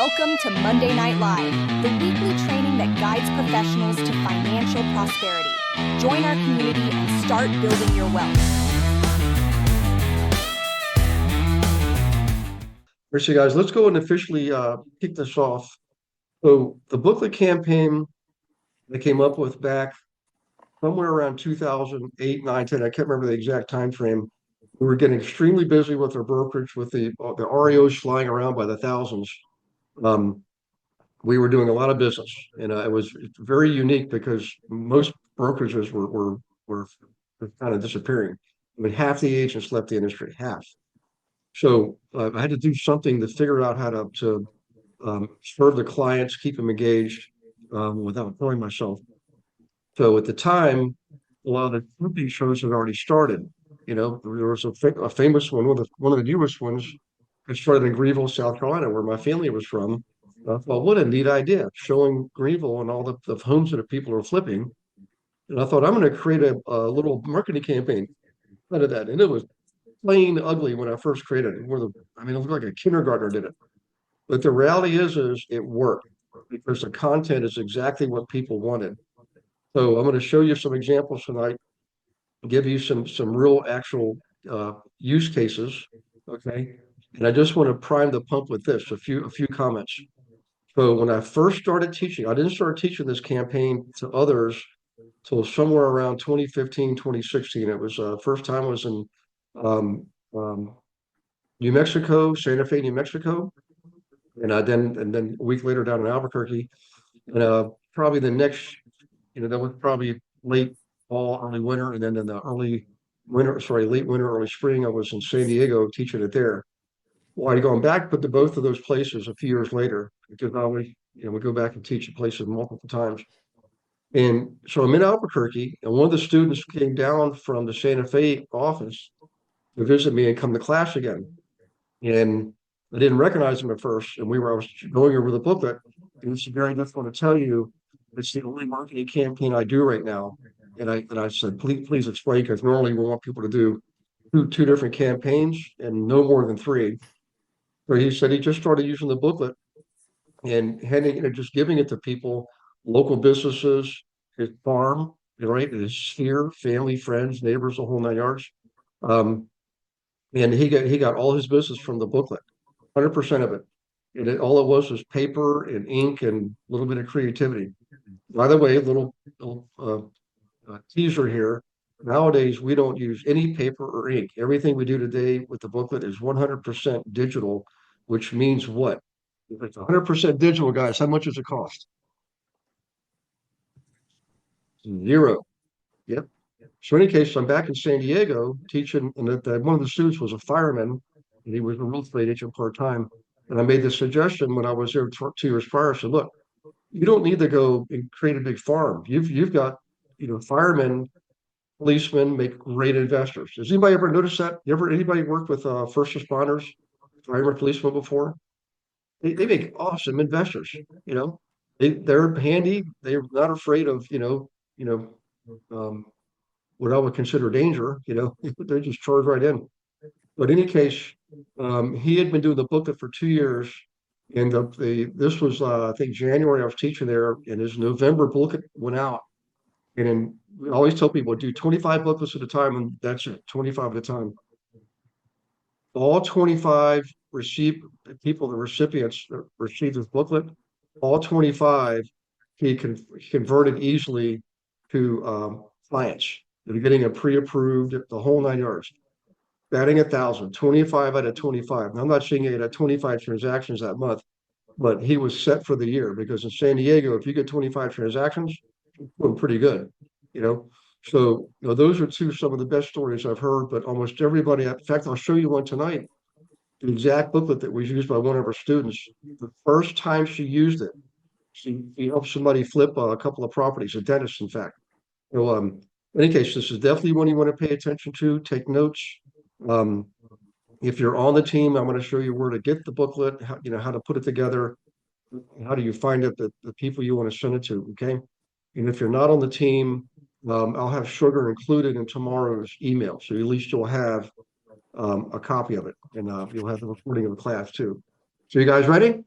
Welcome to Monday Night Live, the weekly training that guides professionals to financial prosperity. Join our community and start building your wealth. So guys, let's go and officially kick this off. So the booklet campaign I came up with back somewhere around 2008, 9, 10. I can't remember the exact time frame. We were getting extremely busy with our brokerage, with the REOs flying around by the thousands. We were doing a lot of business, and it was very unique because most brokerages were kind of disappearing. I mean, half the agents left the industry, half. So I had to do something to figure out how to serve the clients, keep them engaged without killing myself. So at the time, a lot of the cooking shows had already started. You know, there was a famous one of the newest ones. It started in Greenville, South Carolina, where my family was from. I thought, what a neat idea, showing Greenville and all the homes that the people are flipping. And I thought, I'm going to create a little marketing campaign out of that. And it was plain ugly when I first created it. I mean, it looked like a kindergartner did it. But the reality is it worked because the content is exactly what people wanted. So I'm going to show you some examples tonight, give you some real actual use cases. Okay. And I just want to prime the pump with this, a few comments. So when I first started teaching, I didn't start teaching this campaign to others till somewhere around 2015, 2016. It was first time was in um, um, New Mexico, Santa Fe, New Mexico, and then a week later down in Albuquerque. And probably the next, that was probably late fall, early winter, and then in the late winter, early spring, I was in San Diego teaching it there. Well, I'd gone back, but to both of those places a few years later, because I always, we go back and teach at places multiple times. And so I'm in Albuquerque, and one of the students came down from the Santa Fe office to visit me and come to class again. And I didn't recognize him at first. And I was going over the booklet, and it's very difficult to tell you it's the only marketing campaign I do right now. And I said, please explain, because normally we want people to do two different campaigns and no more than three. So he said he just started using the booklet and just giving it to people, local businesses, his farm, right, his sphere, family, friends, neighbors, the whole nine yards. Um, and he got all his business from the booklet, 100% of it. And all it was paper and ink and a little bit of creativity. By the way, little teaser here. Nowadays, we don't use any paper or ink. Everything we do today with the booklet is 100% digital, which means what? If it's 100% digital, guys, how much does it cost? Zero. Yep. So in any case, I'm back in San Diego teaching, and one of the students was a fireman, and he was a real estate agent part-time. And I made the suggestion when I was there 2 years prior. I said, look, you don't need to go and create a big farm. You've got, firemen, policemen make great investors. Has anybody ever noticed that? Anybody worked with first responders, firemen, policemen before? They make awesome investors. They're handy. They're not afraid of um, what I would consider danger. They just charge right in. But in any case, he had been doing the booklet for 2 years, and this was I think January. I was teaching there, and his November booklet went out. And then we always tell people do 25 booklets at a time, and that's it, 25 at a time. All 25 the recipients that received this booklet, all 25 he converted easily to clients. They're getting a pre-approved, the whole nine yards. Batting 1,000, 25 out of 25. Now, I'm not saying he had 25 transactions that month, but he was set for the year because in San Diego, if you get 25 transactions, you're pretty good, you know. So, those are some of the best stories I've heard, but almost everybody, in fact, I'll show you one tonight, the exact booklet that was used by one of our students. The first time she used it, she helped somebody flip a couple of properties, a dentist, in fact. So, in any case, this is definitely one you want to pay attention to, take notes. Um, if you're on the team, I'm going to show you where to get the booklet, how to put it together. How do you find it, the people you want to send it to, okay? And if you're not on the team, I'll have sugar included in tomorrow's email. So at least you'll have a copy of it, and you'll have the recording of the class too. So you guys ready?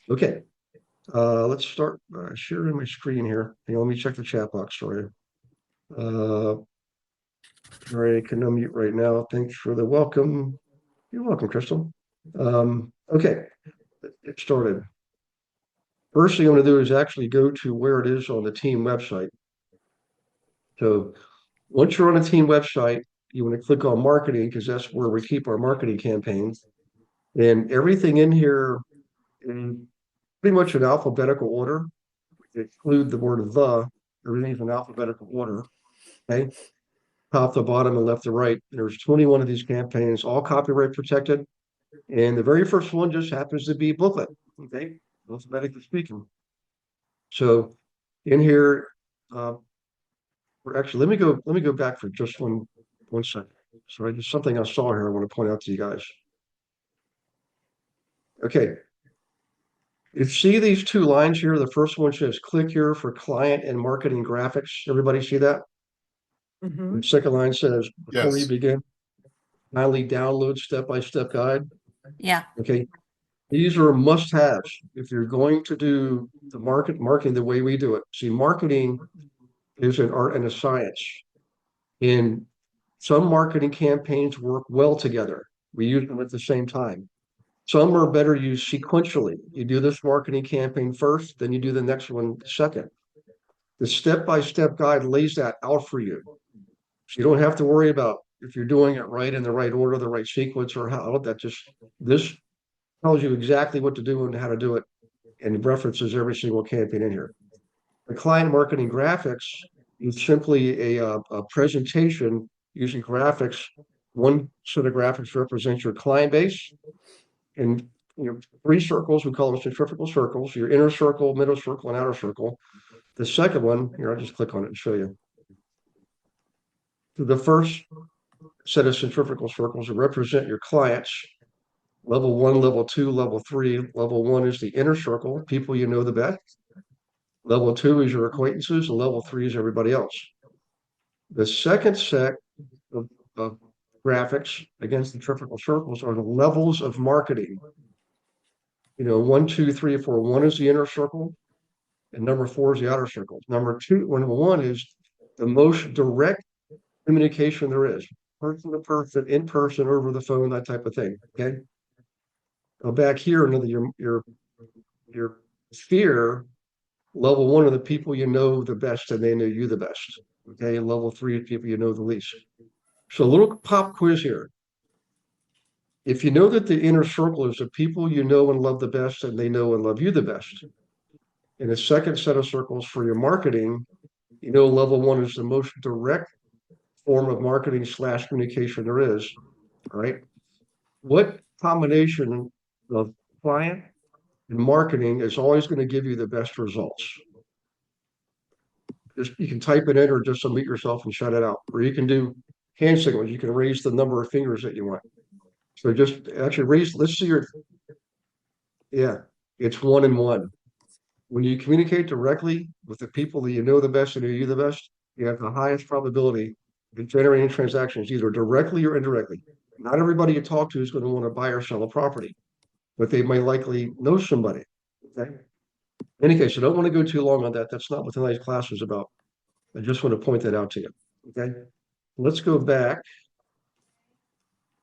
Okay, let's start sharing my screen here. Hey, let me check the chat box for you. All right, I can unmute right now. Thanks for the welcome. You're welcome, Crystal. Okay, let's get started. First thing I'm going to do is actually go to where it is on the team website. So once you're on a team website, you want to click on marketing because that's where we keep our marketing campaigns. And everything in here is pretty much in alphabetical order. Exclude the word the, everything's in alphabetical order. Okay. Top to bottom and left to right. There's 21 of these campaigns, all copyright protected. And the very first one just happens to be booklet. Okay. Alphabetically speaking. So in here, uh, we're actually let me go back for just one second. Sorry, there's something I saw here I want to point out to you guys. Okay. You see these two lines here. The first one says click here for client and marketing graphics. Everybody see that? Mhm. The second line says before you Yes. begin, kindly download step-by-step guide. Yeah. Okay. These are must-haves if you're going to do the marketing the way we do it. See, marketing is an art and a science. And some marketing campaigns work well together. We use them at the same time. Some are better used sequentially. You do this marketing campaign first, then you do the next one second. The step-by-step guide lays that out for you. So you don't have to worry about if you're doing it right in the right order, the right sequence, or how that just this tells you exactly what to do and how to do it and references every single campaign in here. The client marketing graphics is simply a presentation using graphics. One set of graphics represents your client base and three circles. We call them centrifugal circles, your inner circle, middle circle, and outer circle. The second one, here, I'll just click on it and show you. So the first set of centrifugal circles represent your clients. Level one, level two, level three. Level one is the inner circle, people you know the best. Level two is your acquaintances, and level three is everybody else. The second set of graphics against the centrifugal circles are the levels of marketing. One, two, three, four. One is the inner circle, and number four is the outer circle. Number one is the most direct communication there is, person to person, in person, over the phone, that type of thing. Okay. Now back here, another your sphere, level one are the people you know the best and they know you the best. Okay. And level three is people you know the least. So a little pop quiz here. If you know that the inner circle is the people you know and love the best and they know and love you the best, in the second set of circles for your marketing, level one is the most direct form of marketing / communication there is. All right. What combination of client and marketing is always going to give you the best results? Just you can type it in or just unmute yourself and shut it out. Or you can do hand signals. You can raise the number of fingers that you want. So just actually raise, let's see yeah, it's 1 and 1. When you communicate directly with the people that you know the best and know you the best, you have the highest probability of generating transactions, either directly or indirectly. Not everybody you talk to is going to want to buy or sell a property, but they may likely know somebody. Okay. In any case, I don't want to go too long on that. That's not what tonight's class is about. I just want to point that out to you. Okay. Let's go back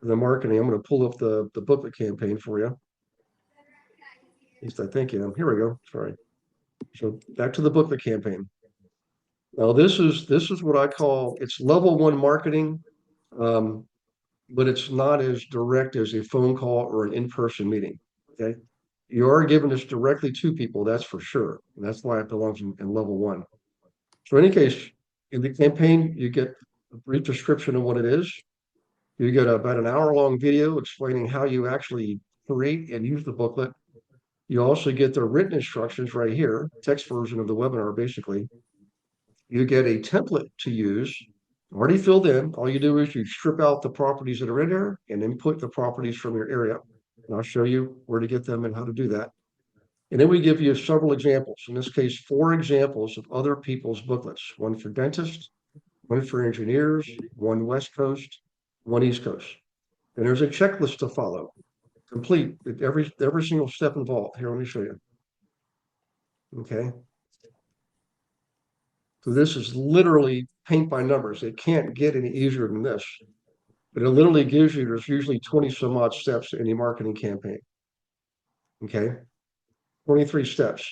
to the marketing. I'm going to pull up the booklet campaign for you. At least I think you am. Here we go. Sorry. So back to the booklet campaign. Now this is what I call it's level one marketing, but it's not as direct as a phone call or an in-person meeting. Okay. You are giving this directly to people, that's for sure. And that's why it belongs in level one. So in any case, in the campaign, you get a brief description of what it is. You get about an hour-long video explaining how you actually create and use the booklet. You also get the written instructions right here, text version of the webinar, basically. You get a template to use, already filled in. All you do is you strip out the properties that are in there and input the properties from your area. And I'll show you where to get them and how to do that. And then we give you several examples, in this case, 4 examples of other people's booklets, one for dentists, one for engineers, one West Coast, one East Coast. And there's a checklist to follow, complete every single step involved. Here, let me show you. Okay. So this is literally paint by numbers. It can't get any easier than this. But it literally gives you, there's usually 20 some odd steps in any marketing campaign. Okay. 23 steps.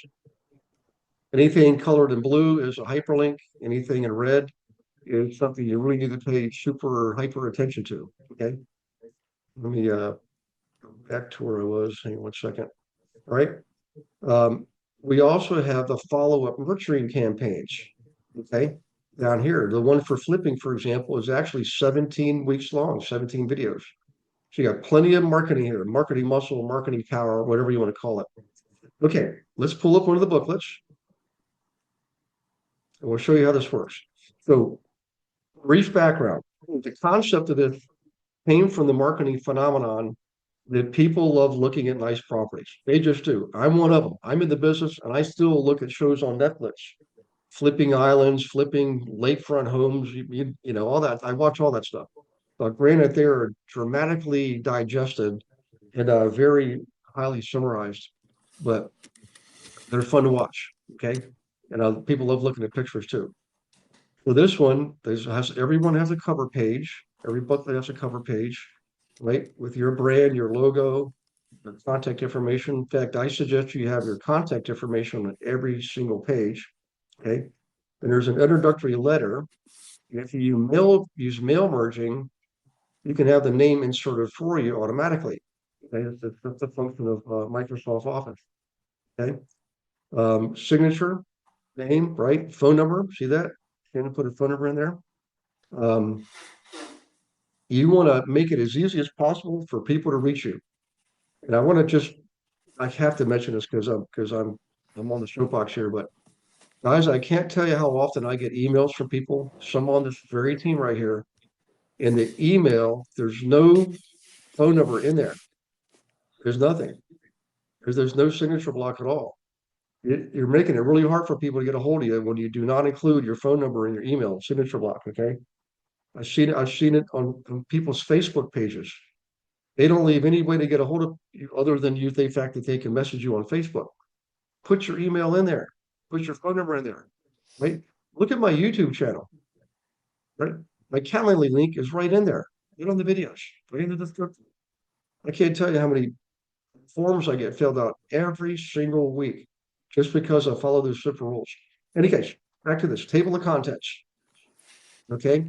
Anything colored in blue is a hyperlink. Anything in red is something you really need to pay super hyper attention to. Okay. Let me go back to where I was. Hang on one second. All right. We also have the follow-up nurturing campaigns. Okay. Down here, the one for flipping, for example, is actually 17 weeks long, 17 videos. So you got plenty of marketing here, marketing muscle, marketing power, whatever you want to call it. Okay, let's pull up one of the booklets and we'll show you how this works. So, brief background. The concept of this came from the marketing phenomenon that people love looking at nice properties. They just do. I'm one of them. I'm in the business and I still look at shows on Netflix, flipping islands, flipping lakefront homes, you know, all that. I watch all that stuff. But granted, they are dramatically digested and very highly summarized, but they're fun to watch. Okay. And people love looking at pictures too. For this one, everyone has a cover page. Every booklet has a cover page, right? With your brand, your logo, the contact information. In fact, I suggest you have your contact information on every single page. Okay. And there's an introductory letter. If you use mail merging, you can have the name inserted for you automatically. Okay, that's the function of Microsoft Office. Okay, signature, name, right? Phone number. See that? Can you put a phone number in there? Um, you want to make it as easy as possible for people to reach you. And I have to mention this I'm on the soapbox here, but guys, I can't tell you how often I get emails from people, some on this very team right here. In the email, there's no phone number in there. There's nothing. There's no signature block at all. You're making it really hard for people to get a hold of you when you do not include your phone number in your email signature block. Okay. I've seen it on people's Facebook pages. They don't leave any way to get a hold of you other than the fact that they can message you on Facebook. Put your email in there. Put your phone number in there. Right. Look at my YouTube channel. Right. My Calendly link is right in there. Right on the videos. Right in the description. I can't tell you how many forms I get filled out every single week just because I follow those simple rules. In any case, back to this table of contents. Okay.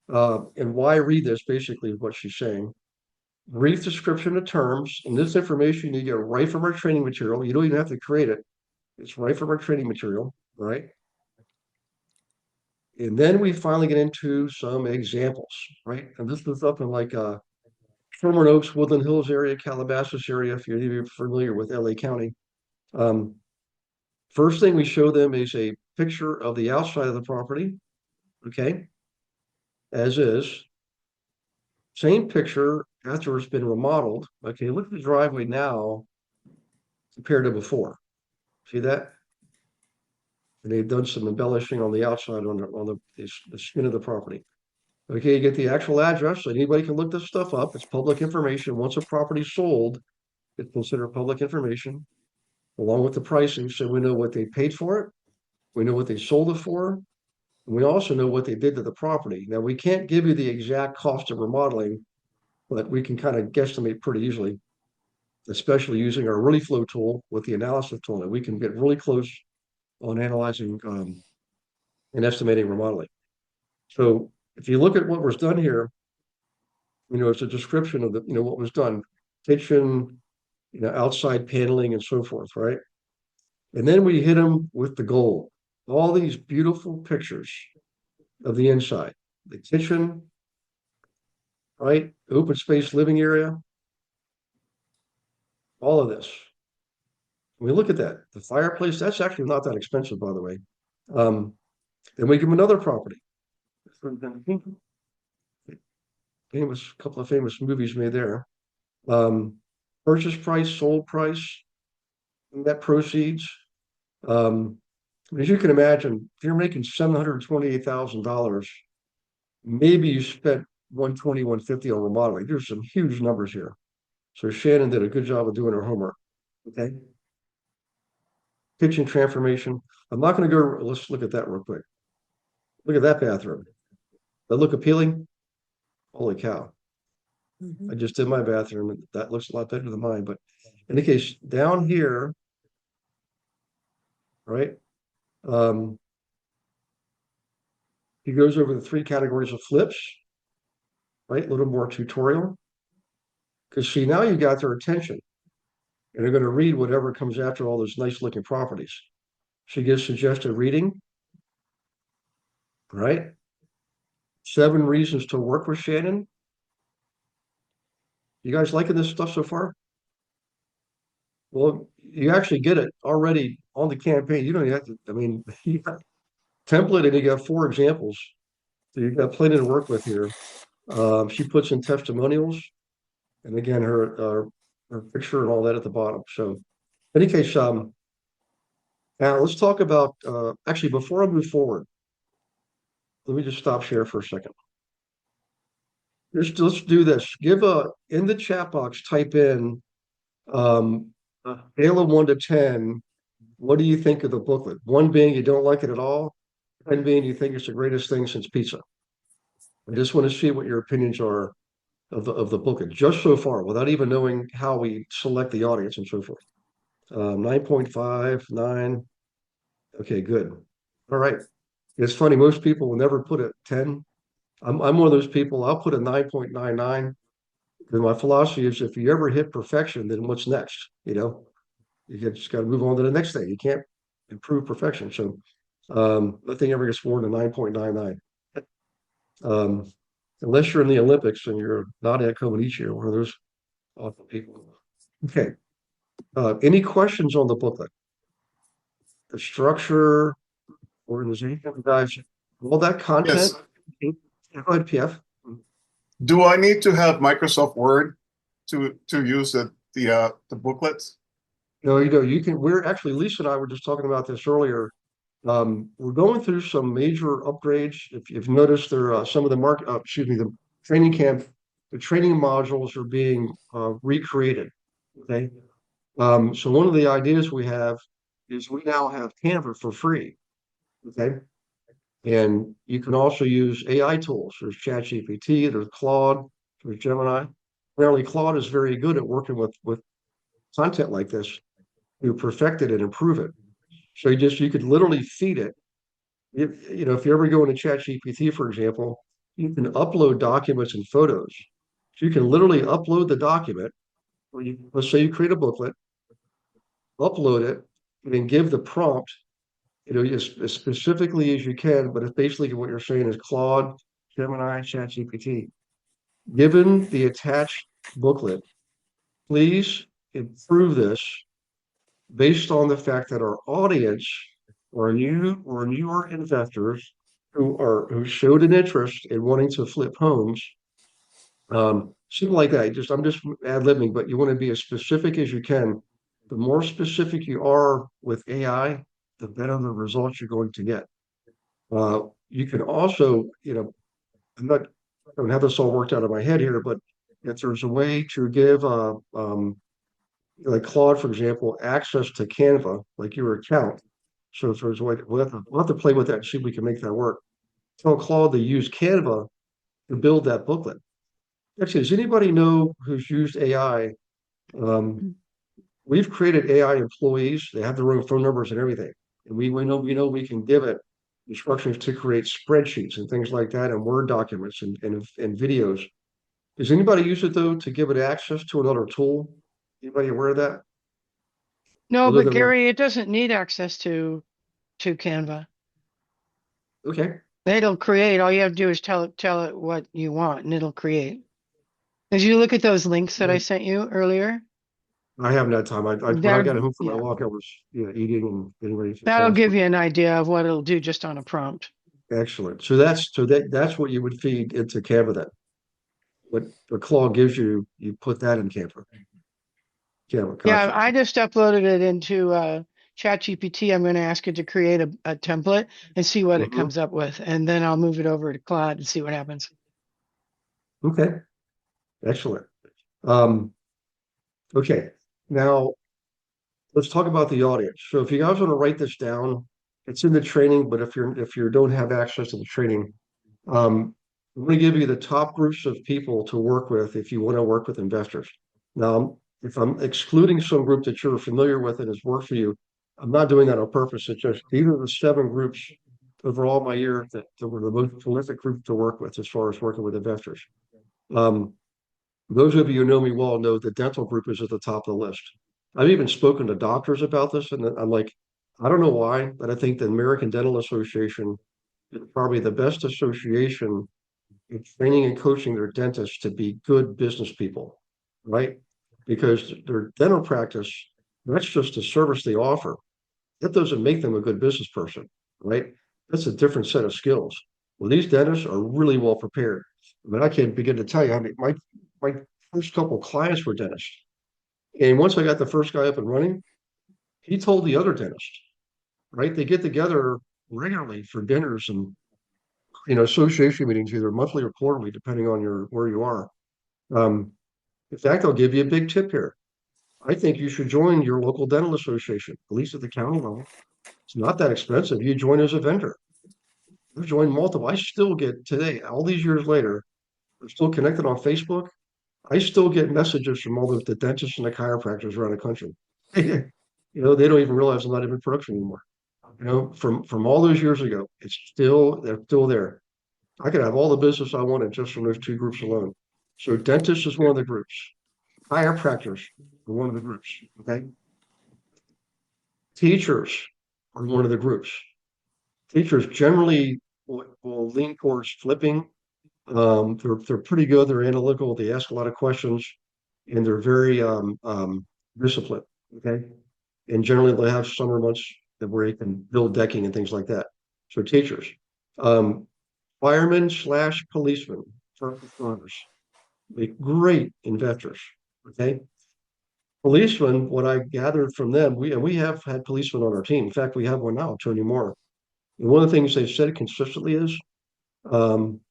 And why read this basically is what she's saying. Brief description of terms, and this information you get right from our training material. You don't even have to create it. It's right from our training material, right? And then we finally get into some examples, right? And this was up in like Sherman Oaks, Woodland Hills area, Calabasas area, if you're familiar with LA County. First thing we show them is a picture of the outside of the property, okay, as is. Same picture after it's been remodeled. Okay, look at the driveway now compared to before. See that? And they've done some embellishing on the outside on the skin of the property. Okay, you get the actual address. So anybody can look this stuff up. It's public information. Once a property's sold, it's considered public information, along with the pricing. So we know what they paid for it. We know what they sold it for. And we also know what they did to the property. Now, we can't give you the exact cost of remodeling, but we can kind of guesstimate pretty easily, especially using our really flow tool with the analysis tool. And we can get really close on analyzing and estimating remodeling. So if you look at what was done here, you know, it's a description of what was done, kitchen, outside paneling and so forth, right? And then we hit them with the goal. All these beautiful pictures of the inside, the kitchen, right? Open space living area, all of this. We look at that. The fireplace, that's actually not that expensive, by the way. Then we give them another property. Famous, couple of famous movies made there. Purchase price, sold price, net proceeds. As you can imagine, if you're making $728,000, maybe you spent 120, 150 on remodeling. There's some huge numbers here. So Shannon did a good job of doing her homework. Okay. kitchen transformation. I'm not going to go. Let's look at that real quick. Look at that bathroom. That look appealing? Holy cow. I just did my bathroom and that looks a lot better than mine. But in any case, down here, right? He goes over the 3 categories of flips, right? A little more tutorial. Because see, now you got their attention and they're going to read whatever comes after all those nice looking properties. She gives suggested reading, right? 7 reasons to work with Shannon. You guys liking this stuff so far? Well, you actually get it already on the campaign. You don't have to, I mean, you got template and you got 4 examples. So you've got plenty to work with here. She puts in testimonials and again, her picture and all that at the bottom. So in any case, now let's talk about, actually, before I move forward, let me just stop share for a second. Let's do this. In the chat box, type in, scale of 1 to 10. What do you think of the booklet? 1 being you don't like it at all. 10 being you think it's the greatest thing since pizza. I just want to see what your opinions are of the booklet, just so far, without even knowing how we select the audience and so forth. 9.5, 9. Okay, good. All right. It's funny, most people will never put a 10. I'm one of those people, I'll put a 9.99 because my philosophy is if you ever hit perfection, then what's next? Just got to move on to the next thing. You can't improve perfection. So nothing ever gets more than 9.99. Unless you're in the Olympics and you're not at coming each year, one of those awful people. Okay. Any questions on the booklet? The structure, organization, guys, all that content. Yes. Go ahead, PF. Do I need to have Microsoft Word to use the booklets? No, you can. We're actually, Lisa and I were just talking about this earlier. We're going through some major upgrades. If you've noticed, there are some of the training camp, the training modules are being recreated. Okay. So one of the ideas we have is we now have Canva for free. Okay. And you can also use AI tools. There's ChatGPT, there's Claude, there's Gemini. Apparently, Claude is very good at working with content like this. You perfect it and improve it. So you could literally feed it. If you ever go into ChatGPT, for example, you can upload documents and photos. So you can literally upload the document. Let's say you create a booklet, upload it, and then give the prompt, as specifically as you can. But it's basically what you're saying is Claude, Gemini, ChatGPT. Given the attached booklet, please improve this based on the fact that our audience or newer investors who showed an interest in wanting to flip homes, something like that. I'm just ad-libbing, but you want to be as specific as you can. The more specific you are with AI, the better the results you're going to get. You can also, I don't have this all worked out in my head here, but if there's a way to give like Claude, for example, access to Canva, like your account. So if there's a way, we'll have to play with that and see if we can make that work. Tell Claude to use Canva to build that booklet. Actually, does anybody know who's used AI? We've created AI employees. They have their own phone numbers and everything. And we know we can give it instructions to create spreadsheets and things like that and Word documents and videos. Does anybody use it though to give it access to another tool? Anybody aware of that? No, Other but than- Gary, it doesn't need access to Canva. Okay. It'll create. All you have to do is tell it what you want, and it'll create. As you look at those links that I sent you earlier, I haven't had time. When I That- got home from my yeah. walk, I was eating and getting ready for that'll class. give you an idea of what it'll do just on a prompt. Excellent. So that's what you would feed into Canva then. What the Claude gives you, you put that in Canva. Canva. Yeah, Gotcha. I just uploaded it into ChatGPT. I'm going to ask it to create a template and see what it Mhm. comes up with, and then I'll move it over to Claude and see what happens. Okay. Excellent. Okay. Now, let's talk about the audience. So if you guys want to write this down, it's in the training, but if you don't have access to the training, I'm going to give you the top groups of people to work with if you want to work with investors. Now, if I'm excluding some group that you're familiar with and has worked for you, I'm not doing that on purpose. It's just these are the 7 groups overall my year that were the most prolific group to work with as far as working with investors. Um, those of you who know me well know the dental group is at the top of the list. I've even spoken to doctors about this, and I'm like, I don't know why, but I think the American Dental Association is probably the best association in training and coaching their dentists to be good business people, right? Because their dental practice, that's just a service they offer. That doesn't make them a good business person, right? That's a different set of skills. Well, these dentists are really well prepared. I mean, I can't begin to tell you. I mean, my first couple of clients were dentists, and once I got the first guy up and running, he told the other dentist, right? They get together regularly for dinners and association meetings, either monthly or quarterly, depending on your where you are. Um, in fact, I'll give you a big tip here. I think you should join your local dental association, at least at the county level. It's not that expensive. You join as a vendor. You join multiple. I still get today, all these years later, we're still connected on Facebook. I still get messages from all the dentists and the chiropractors around the country. They don't even realize I'm not even in production anymore. From all those years ago, they're still there. I could have all the business I wanted just from those 2 groups alone. So dentists is one of the groups. Chiropractors are one of the groups. Okay. Teachers are one of the groups. Teachers generally will lean towards flipping. They're pretty good. They're analytical. They ask a lot of questions, and they're very disciplined. Okay. And generally they'll have summer months where they can build decking and things like that. So teachers. Firemen / policemen, first responders, make great investors. Okay. Policemen, what I gathered from them, we have had policemen on our team. In fact, we have one now, Tony Moore. And one of the things they've said consistently is um,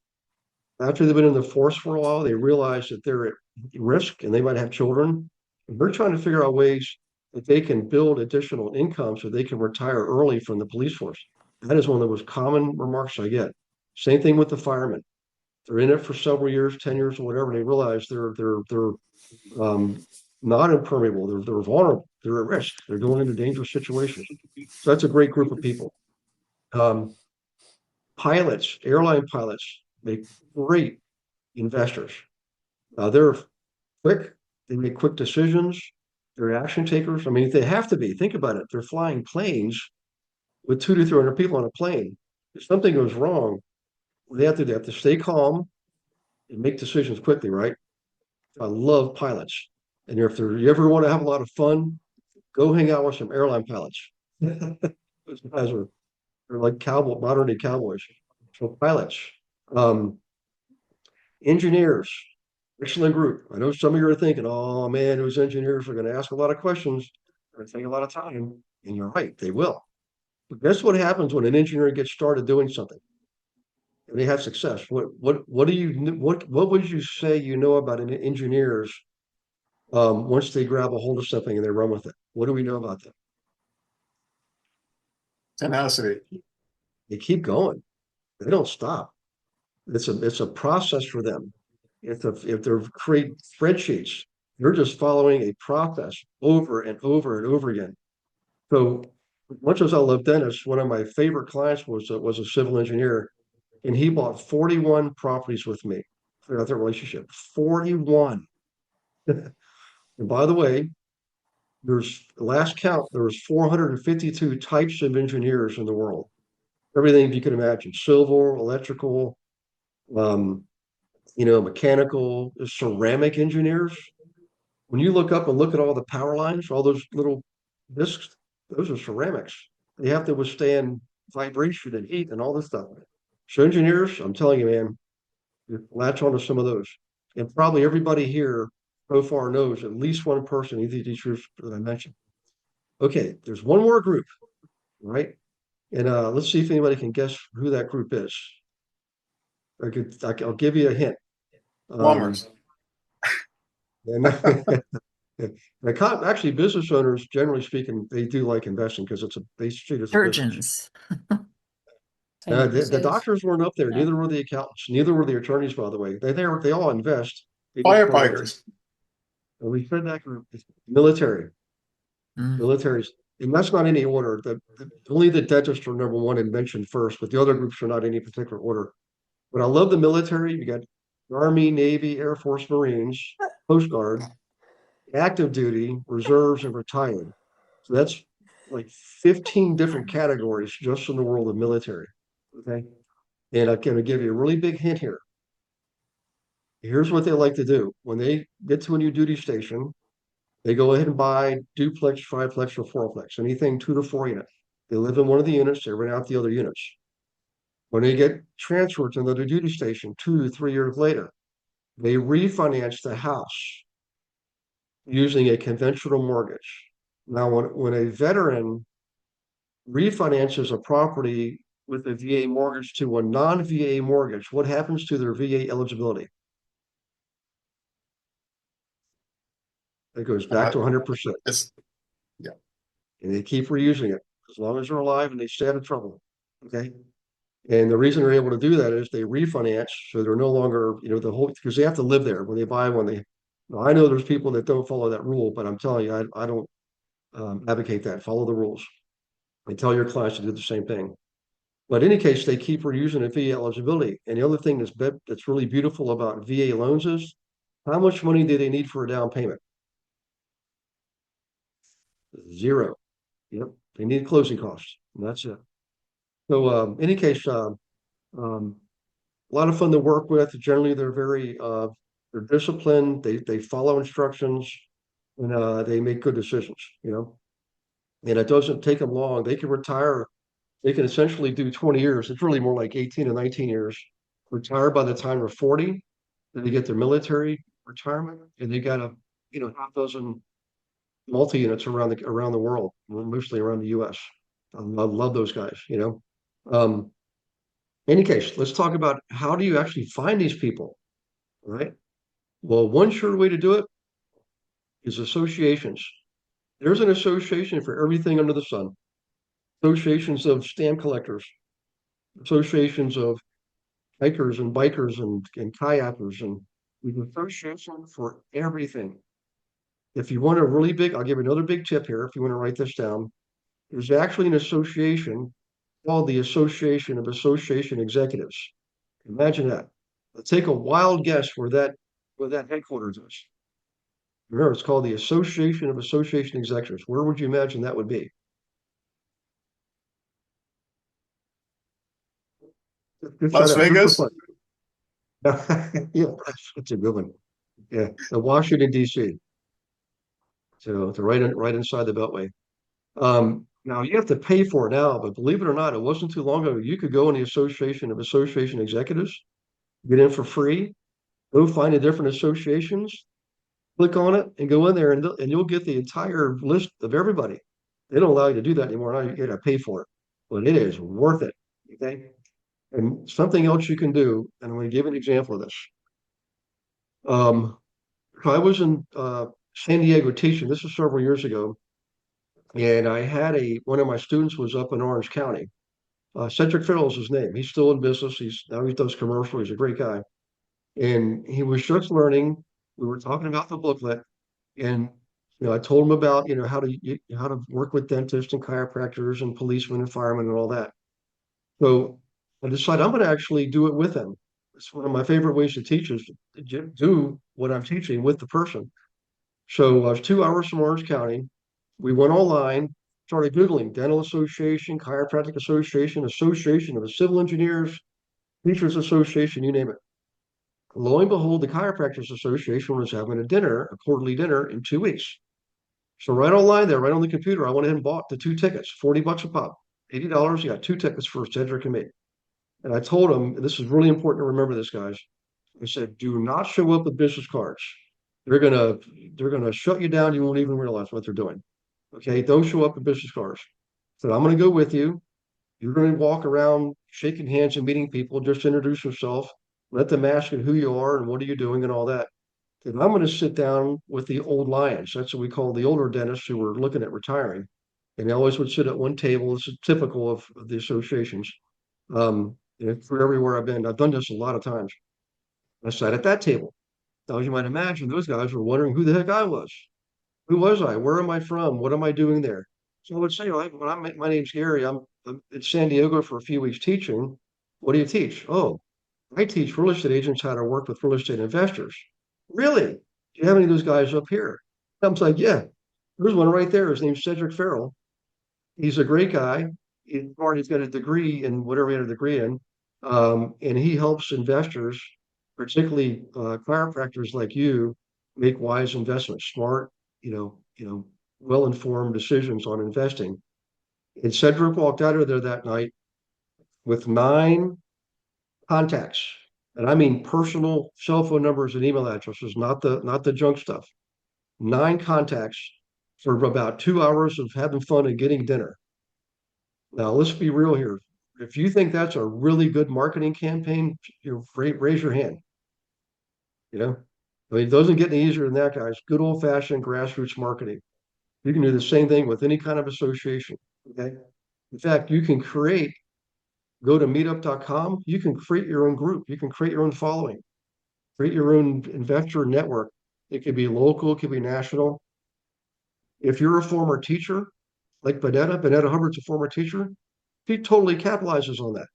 after they've been in the force for a while, they realize that they're at risk and they might have children. And they're trying to figure out ways that they can build additional income so they can retire early from the police force. That is one of the most common remarks I get. Same thing with the firemen. They're in it for several years, 10 years or whatever. And they realize they're not impermeable. They're vulnerable. They're at risk. They're going into dangerous situations. So that's a great group of people. Pilots, airline pilots, make great investors. They're quick. They make quick decisions. They're action takers. I mean, they have to be. Think about it. They're flying planes with 200 to 300 people on a plane. If something goes wrong, they have to stay calm and make decisions quickly, right? I love pilots. And if you ever want to have a lot of fun, go hang out with some airline pilots. Those guys they're like modern day cowboys. So pilots, um, engineers, excellent group. I know some of you are thinking, oh man, those engineers are going to ask a lot of questions. They're going to take a lot of time. And you're right, they will. But guess what happens when an engineer gets started doing something and they have success? What would you say about engineers once they grab a hold of something and they run with it? What do we know about them? Tenacity. They keep going. They don't stop. It's a process for them. If they're create spreadsheets, they're just following a process over and over and over again. So much as I love Dennis, one of my favorite clients was a civil engineer, and he bought 41 properties with me throughout the relationship. 41. And by the way, there's last count, there was 452 types of engineers in the world. Everything you can imagine: civil, electrical, mechanical, ceramic engineers. When you look up and look at all the power lines, all those little discs, those are ceramics. They have to withstand vibration and heat and all this stuff. So engineers, I'm telling you, man, you latch onto some of those. And probably everybody here so far knows at least one person, either of these groups that I mentioned. Okay, there's one more group, right? And let's see if anybody can guess who that group is. I'll give you a hint. Plumbers. And Actually, business owners, generally speaking, they do like investing because they treat it as a business. Surgeons. Same The disease. doctors weren't up there. Yeah. Neither were the accountants. Neither were the attorneys, by the way. They all invest. They just don't like to. Firefighters. And we said that group, military, Mm. militaries, and that's not any order. Only the dentists are number one and mentioned first, but the other groups are not any particular order. But I love the military. You got Army, Navy, Air Force, Marines, Coast Guard, active duty, reserves, and retired. So that's like 15 different categories just in the world of military. Okay. And I'm going to give you a really big hint here. Here's what they like to do. When they get to a new duty station, they go ahead and buy duplex, triplex, or fourplex, anything 2 to 4 units. They live in one of the units, they rent out the other units. When they get transferred to another duty station 2 to 3 years later, they refinance the house using a conventional mortgage. Now, when a veteran refinances a property with a VA mortgage to a non-VA mortgage, what happens to their VA eligibility? It goes back to 100%. It's And they keep reusing it as long as they're alive and they stay out of trouble. Okay. And the reason they're able to do that is they refinance, so they're no longer, the whole, because they have to live there when they buy one. I know there's people that don't follow that rule, but I'm telling you, I don't advocate that. Follow the rules. And tell your clients to do the same thing. But in any case, they keep reusing the VA eligibility. And the other thing that's really beautiful about VA loans is how much money do they need for a down payment? Zero. Yep. They need closing costs. And that's it. So, in any case, a lot of fun to work with. Generally, they're disciplined. They follow instructions, and they make good decisions. And it doesn't take them long. They can retire. They can essentially do 20 years. It's really more like 18 to 19 years. Retire by the time they're 40. Then they get their military retirement, and they got half dozen multi-units around the world, mostly around the U.S. I love those guys. Um, in any case, let's talk about how do you actually find these people, right? Well, one sure way to do it is associations. There's an association for everything under the sun. Associations of stamp collectors, associations of hikers and bikers and kayakers, and we've association for everything. If you want a really big, I'll give you another big tip here. If you want to write this down, there's actually an association called the Association of Association Executives. Imagine that. Let's take a wild guess where that headquarters is. Remember, it's called the Association of Association Executives. Where would you imagine that would be? Las Vegas. Yeah, that's a good one. Yeah, the Washington D.C. So it's right inside the Beltway. Now you have to pay for it now, but believe it or not, it wasn't too long ago. You could go in the Association of Association Executives, get in for free, go find the different associations, click on it, and go in there, and you'll get the entire list of everybody. They don't allow you to do that anymore. Now you got to pay for it, but it is worth it. Okay. And something else you can do, and I'm going to give an example of this. I was in San Diego teaching. This was several years ago, and I had one of my students was up in Orange County. Cedric Farrell is his name. He's still in business. Now he does commercial. He's a great guy, and he was just learning. We were talking about the booklet, and I told him about how to work with dentists and chiropractors and policemen and firemen and all that. So I decided I'm going to actually do it with them. It's one of my favorite ways to teach is to do what I'm teaching with the person. So I was 2 hours from Orange County. We went online, started Googling Dental Association, Chiropractic Association, Association of Civil Engineers, Teachers Association, you name it. Lo and behold, the Chiropractors Association was having a quarterly dinner in 2 weeks. So right online there, right on the computer, I went ahead and bought the 2 tickets, $40 a pop, $80. You got 2 tickets for Cedric and me. And I told him, this is really important to remember this, guys. I said, do not show up with business cards. They're gonna shut you down. You won't even realize what they're doing. Okay, don't show up with business cards. So I'm gonna go with you. You're gonna walk around shaking hands and meeting people. Just introduce yourself. Let them ask you who you are and what are you doing and all that. And I'm going to sit down with the old lions. That's what we call the older dentists who were looking at retiring. And they always would sit at one table. This is typical of the associations. For everywhere I've been, I've done this a lot of times. I sat at that table. Now, as you might imagine, those guys were wondering who the heck I was. Who was I? Where am I from? What am I doing there? So I would say, my name's Gary. I'm in San Diego for a few weeks teaching. What do you teach? Oh, I teach real estate agents how to work with real estate investors. Really? Do you have any of those guys up here? I was like, yeah, there's one right there. His name's Cedric Farrell. He's a great guy. He's got a degree in whatever he had a degree in. And he helps investors, particularly chiropractors like you, make wise investments, smart, well-informed decisions on investing. And Cedric walked out of there that night with 9 contacts. And I mean personal cell phone numbers and email addresses, not the junk stuff. 9 contacts for about 2 hours of having fun and getting dinner. Now, let's be real here. If you think that's a really good marketing campaign, raise your hand. I mean, it doesn't get any easier than that, guys. Good old-fashioned grassroots marketing. You can do the same thing with any kind of association. Okay. In fact, go to meetup.com. You can create your own group. You can create your own following, create your own investor network. It could be local, it could be national. If you're a former teacher, like Bonetta Hubbard's a former teacher, she totally capitalizes on that.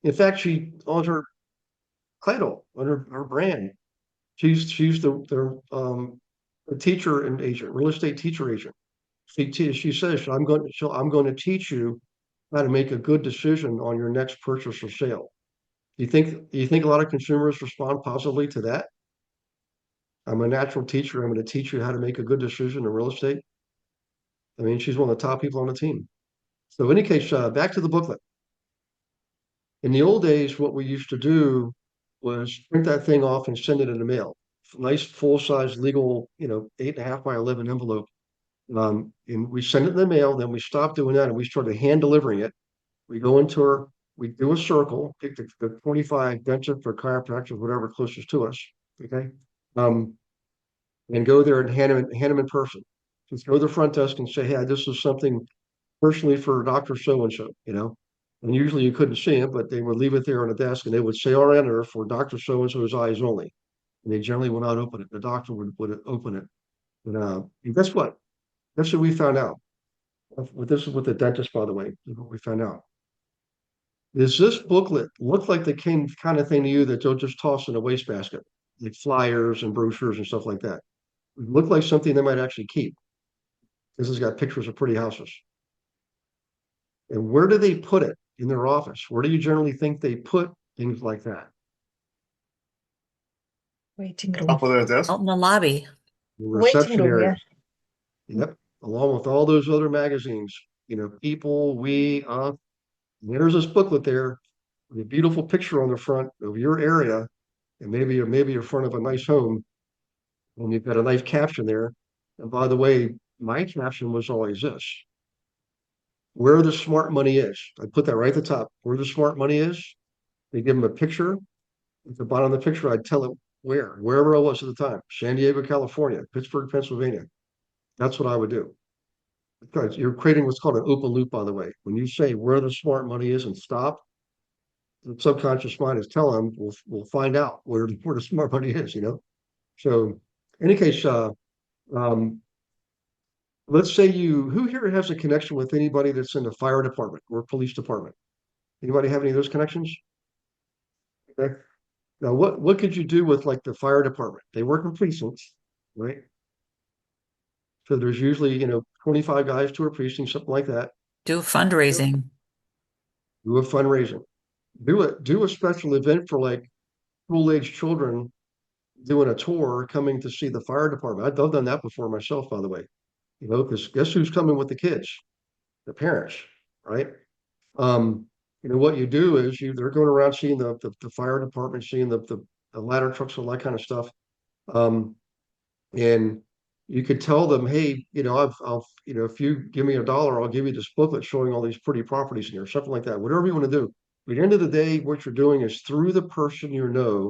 In fact, she on her title, on her brand, she's the teacher and agent, real estate teacher agent. She says, I'm going to teach you how to make a good decision on your next purchase or sale. Do you think a lot of consumers respond positively to that? I'm a natural teacher. I'm going to teach you how to make a good decision in real estate. I mean, she's one of the top people on the team. So in any case, back to the booklet. In the old days, what we used to do was print that thing off and send it in the mail. Nice full-size legal, 8.5 by 11 envelope. And we send it in the mail. Then we stopped doing that and we started hand delivering it. We go we do a circle, pick the 25 dentists or chiropractors, whatever closest to us. Okay. And go there and hand them in person. Just go to the front desk and say, hey, this is something personally for Dr. So-and-so, And usually you couldn't see him, but they would leave it there on the desk and they would say on enter for Dr. So-and-so's eyes only. And they generally would not open it. The doctor would open it. And guess what? That's what we found out. This is with the dentist, by the way, is what we found out. Does this booklet look like the kind of thing to you that they'll just toss in a wastebasket, like flyers and brochures and stuff like that? It look like something they might actually keep. This has got pictures of pretty houses. And where do they put it in their office? Where do you generally think they put things like that? Waiting Top room. of the desk. Out in the lobby. The reception Waiting room, area. Yep. Along with all those other magazines, People, and there's this booklet there with a beautiful picture on the front of your area, and maybe you're in front of a nice home, and you've got a nice caption there. And by the way, my caption was always this: where the smart money is. I put that right at the top. Where the smart money is. They give them a picture. At the bottom of the picture, I'd tell it wherever I was at the time: San Diego, California, Pittsburgh, Pennsylvania. That's what I would do. Because you're creating what's called an open loop, by the way. When you say where the smart money is and stop, the subconscious mind is telling them, we'll find out where the smart money is, So in any case, let's say who here has a connection with anybody that's in the fire department or police department? Anybody have any of those connections? Okay. Now, what could you do with like the fire department? They work in precincts, right? So there's usually, 25 guys to a precinct, something like that. Do fundraising. Do a fundraising. Do a special event for like school-age children doing a tour coming to see the fire department. I've done that before myself, by the way. Because guess who's coming with the kids? The parents, right? What you do is they're going around seeing the fire department, seeing the ladder trucks, all that kind of stuff. And you could tell them, hey, if you give me $1, I'll give you this booklet showing all these pretty properties in here, something like that. Whatever you want to do. At the end of the day, what you're doing is through the person you're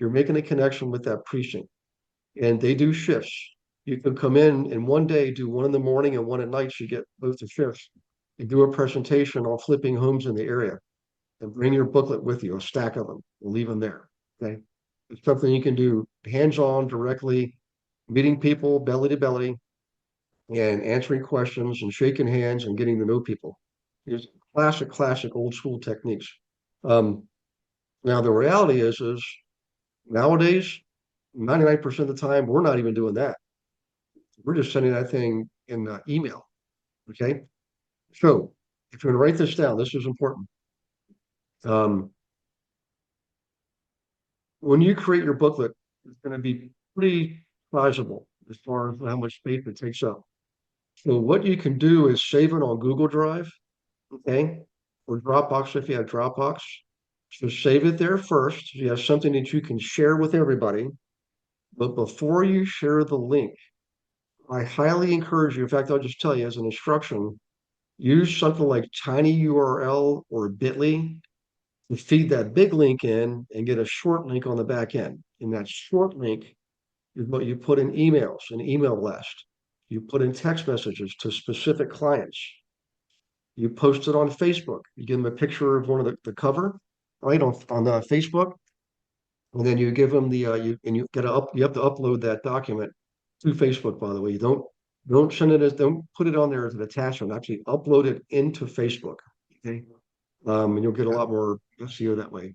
making a connection with that precinct. and they do shifts. You can come in and one day do one in the morning and one at night. So you get both the shifts. You do a presentation on flipping homes in the area and bring your booklet with you, a stack of them, and leave them there. Okay. It's something you can do hands-on directly, meeting people belly to belly and answering questions and shaking hands and getting to know people. It's classic old school techniques. Um, Now the reality is nowadays, 99% of the time, we're not even doing that. We're just sending that thing in email. Okay. So if you're going to write this down, this is important. Um, when you create your booklet, it's going to be pretty sizable as far as how much space it takes up. So what you can do is save it on Google Drive, okay, or Dropbox if you have Dropbox. So save it there first. You have something that you can share with everybody. But before you share the link, I highly encourage you. In fact, I'll just tell you as an instruction, use something like tinyurl or bit.ly to feed that big link in and get a short link on the back end. And that short link is what you put in emails, an email blast. You put in text messages to specific clients. You post it on Facebook. You give them a picture of one of the cover, right, on the Facebook. And then you give them the you have to upload that document to Facebook, by the way. You don't send it as don't put it on there as an attachment. Actually upload it into Facebook. Okay. And you'll get a lot more SEO that way.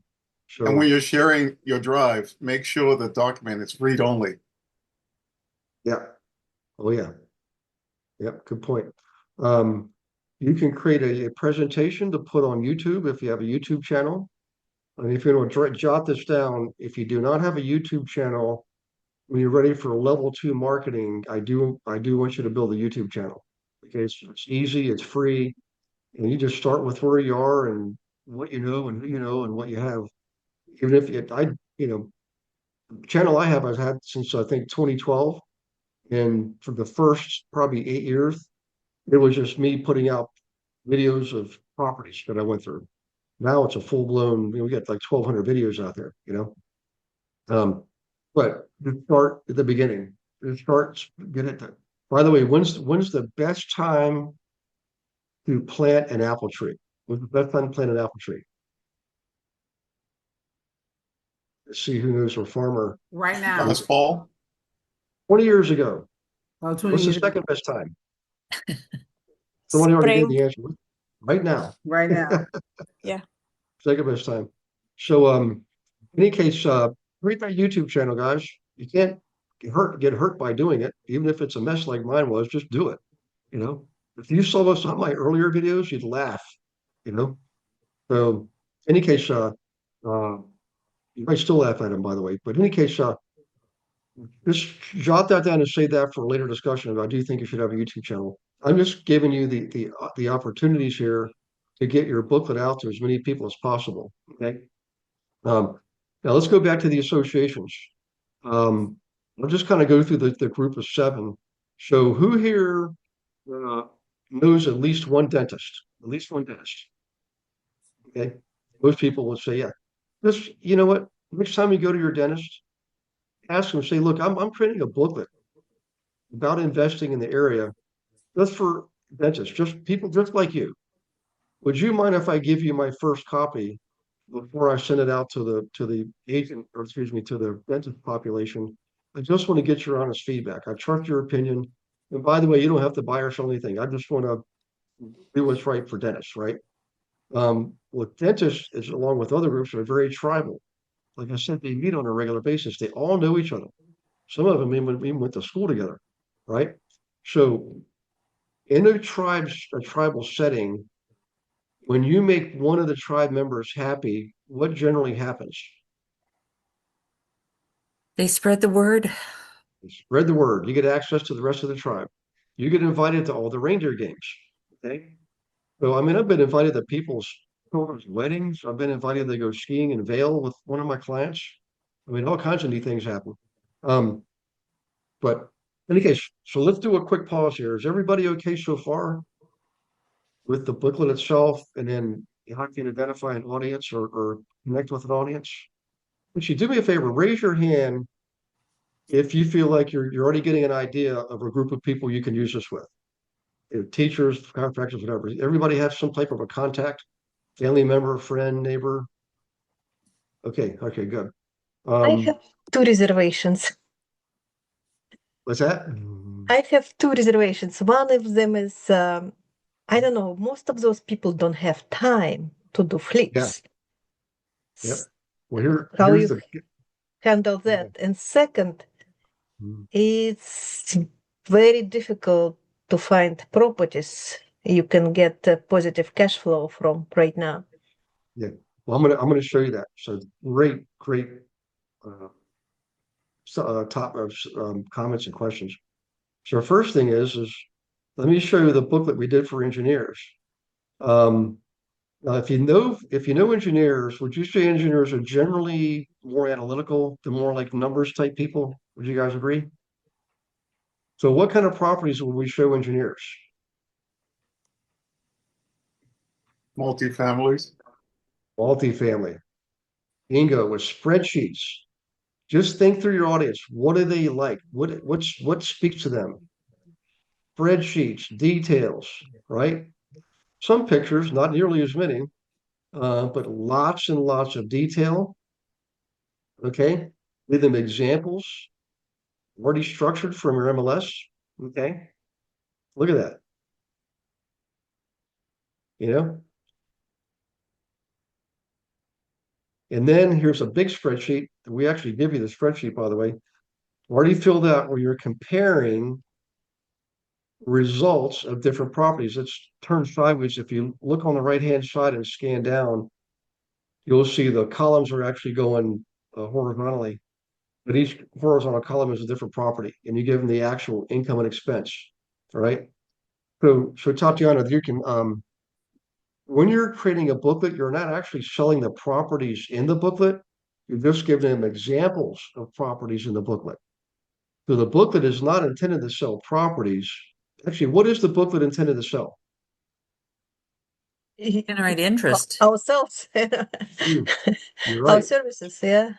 And when So you're sharing your drive, make sure the document is read only. yeah. Oh yeah. Yep, good point. You can create a presentation to put on YouTube if you have a YouTube channel. And if you want to jot this down, if you do not have a YouTube channel, when you're ready for level 2 marketing, I do want you to build a YouTube channel. Okay, it's easy, it's free, and you just start with where you are and what you know and who you know and what you have. Even if the channel I have, I've had since I think 2012, and for the first probably 8 years, it was just me putting out videos of properties that I went through. Now it's a full blown, we get like 1,200 videos out there, but to start at the beginning, to start, get it done. By the way, when's the best time to plant an apple tree? When's the best time to plant an apple tree? Let's see who knows a farmer. Right now. This fall, 20 years ago. Oh, 20 What's the years ago. second best time? Someone already gave Spring. the answer. Right now. Right now. Second best time. So in any case, read my YouTube channel, guys. You can't get hurt by doing it, even if it's a mess like mine was, just do it. You know, if you saw some of my earlier videos, you'd laugh, you know. So in any case, you might still laugh at them, by the way. But in any case, just jot that down and save that for later discussion about do you think you should have a YouTube channel? I'm just giving you the opportunities here to get your booklet out to as many people as possible. Okay. Now let's go back to the associations. I'll just kind of go through the group of 7. So who here knows at least one dentist? At least one dentist. Okay. Most people will say, yeah. Just, you know what? Next time you go to your dentist, ask them, say, look, I'm creating a booklet about investing in the area just for dentists, just people just like you. Would you mind if I give you my first copy before I send it out to the agent, or excuse me, to the dentist population? I just want to get your honest feedback. I trust your opinion. And by the way, you don't have to buy or sell anything. I just want to do what's right for dentists, right? With dentists, is along with other groups, are very tribal. Like I said, they meet on a regular basis. They all know each other. Some of them even went to school together, right? So in a tribal setting, when you make one of the tribe members happy, what generally happens? They spread the word. You spread the word. You get access to the rest of the tribe. You get invited to all the reindeer games. Okay. So I mean, I've been invited to people's children's weddings. I've been invited to go skiing in Vail with one of my clients. I mean, all kinds of neat things happen. But in any case, so let's do a quick pause here. Is everybody okay so far with the booklet itself, and then how can you identify an audience or connect with an audience? Would you do me a favor? Raise your hand if you feel like you're already getting an idea of a group of people you can use this with. Teachers, contractors, whatever. Everybody has some type of a contact, family member, friend, neighbor. Okay, good. I have 2 reservations. What's that? I have 2 reservations. One of them is, I don't know, most of those people don't have time to do flips. Yep. S- Well, How here's you the handle that? And second, Mhm. it's very difficult to find properties you can get positive cash flow from right now. Yeah. Well, I'm gonna show you that. So great uh, top comments and questions. So first thing is let me show you the booklet we did for engineers. Now, if you know engineers, would you say engineers are generally more analytical, the more like numbers type people? Would you guys agree? So what kind of properties will we show engineers? Multifamilies. Multifamily. Bingo, with spreadsheets. Just think through your audience. What do they like? What speaks to them? Spreadsheets, details, right? Some pictures, not nearly as many, but lots and lots of detail. Okay. Give them examples, already structured from your MLS. Okay. Look at that. You know, and then here's a big spreadsheet. We actually give you the spreadsheet, by the way, already filled out where you're comparing results of different properties. Let's turn sideways. If you look on the right-hand side and scan down, you'll see the columns are actually going horizontally, but each horizontal column is a different property, and you give them the actual income and expense. All right. So Tatiana, you can when you're creating a booklet, you're not actually selling the properties in the booklet. You're just giving them examples of properties in the booklet. So the booklet is not intended to sell properties. Actually, what is the booklet intended to sell? Generate interest. Ourselves, You. You're our right. services, yeah.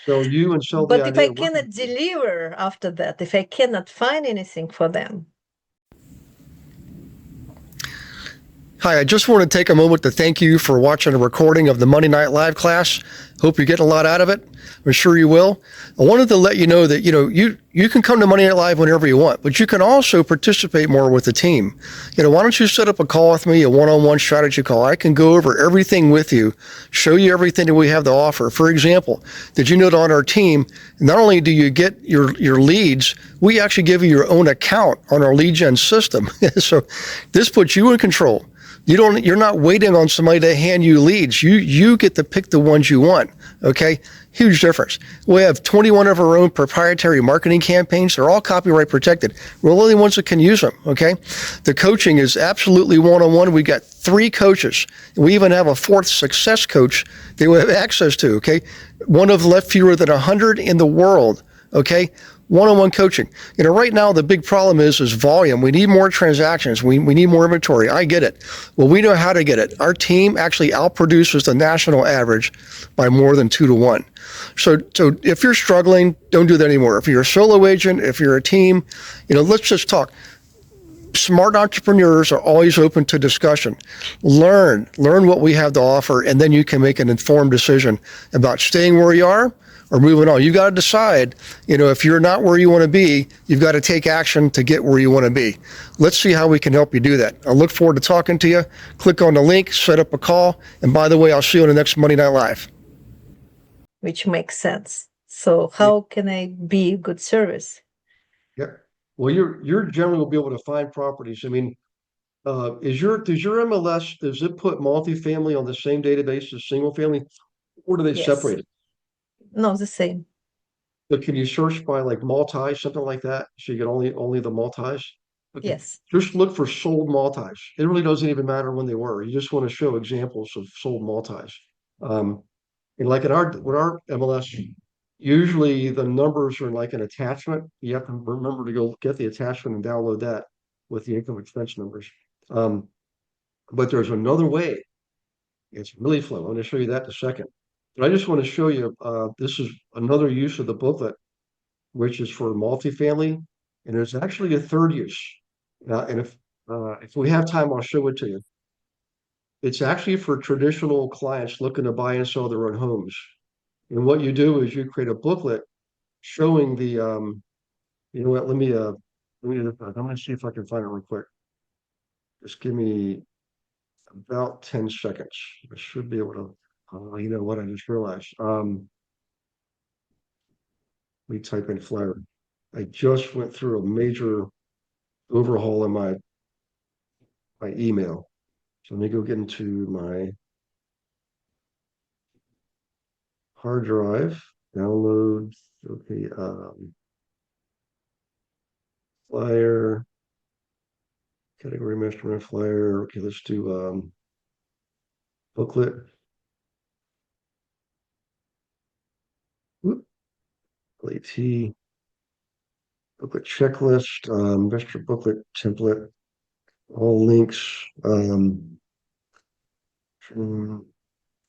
Sell you and sell the But if I idea of working cannot with you. deliver after that, if I cannot find anything for them, Hi, I just want to take a moment to thank you for watching a recording of the Monday Night Live class. Hope you're getting a lot out of it. I'm sure you will. I wanted to let you know that, you can come to Monday Night Live whenever you want, but you can also participate more with the team. Why don't you set up a call with me, a one-on-one strategy call? I can go over everything with you, show you everything that we have to offer. For example, did you know that on our team, not only do you get your leads, we actually give you your own account on our lead gen system. So this puts you in control. You're not waiting on somebody to hand you leads. You get to pick the ones you want. Okay. Huge difference. We have 21 of our own proprietary marketing campaigns. They're all copyright protected. We're the only ones that can use them. Okay. The coaching is absolutely one-on-one. We got 3 coaches. We even have a 4th success coach that we have access to. Okay. One of left fewer than 100 in the world. Okay. One-on-one coaching. Right now the big problem is volume. We need more transactions. We need more inventory. I get it. Well, we know how to get it. Our team actually outproduces the national average by more than 2 to 1. So if you're struggling, don't do that anymore. If you're a solo agent, if you're a team, let's just talk. Smart entrepreneurs are always open to discussion. Learn what we have to offer, and then you can make an informed decision about staying where you are or moving on. You got to decide, if you're not where you want to be, you've got to take action to get where you want to be. Let's see how we can help you do that. I look forward to talking to you. Click on the link, set up a call. And by the way, I'll see you on the next Monday Night Live. which makes sense. So how can I be good service? Yeah. Well, you're generally will be able to find properties. I mean, does your MLS, does it put multifamily on the same database as single family, or do they Yes. separate it? No, the same. But can you search by like multi, something like that? So you get only the multis? Okay. Yes. Just look for sold multis. It really doesn't even matter when they were. You just want to show examples of sold multis. And like with our MLS, usually the numbers are like an attachment. You have to remember to go get the attachment and download that with the income expense numbers. But there's another way. It's really flow. I'm going to show you that in a second. But I just want to show you, this is another use of the booklet. which is for multifamily, and there's actually a third use. And if we have time, I'll show it to you. It's actually for traditional clients looking to buy and sell their own homes. And what you do is you create a booklet showing the you know what, I'm gonna see if I can find it real quick. Just give me about 10 seconds. I should be able to, you know what, I just realized. Let me type in flyer. I just went through a major overhaul in my email. So let me go get into my hard drive, download, okay, flyer, category mastermind flyer. Okay, let's do booklet. Whoop. LAT, booklet checklist, investor booklet template, all links.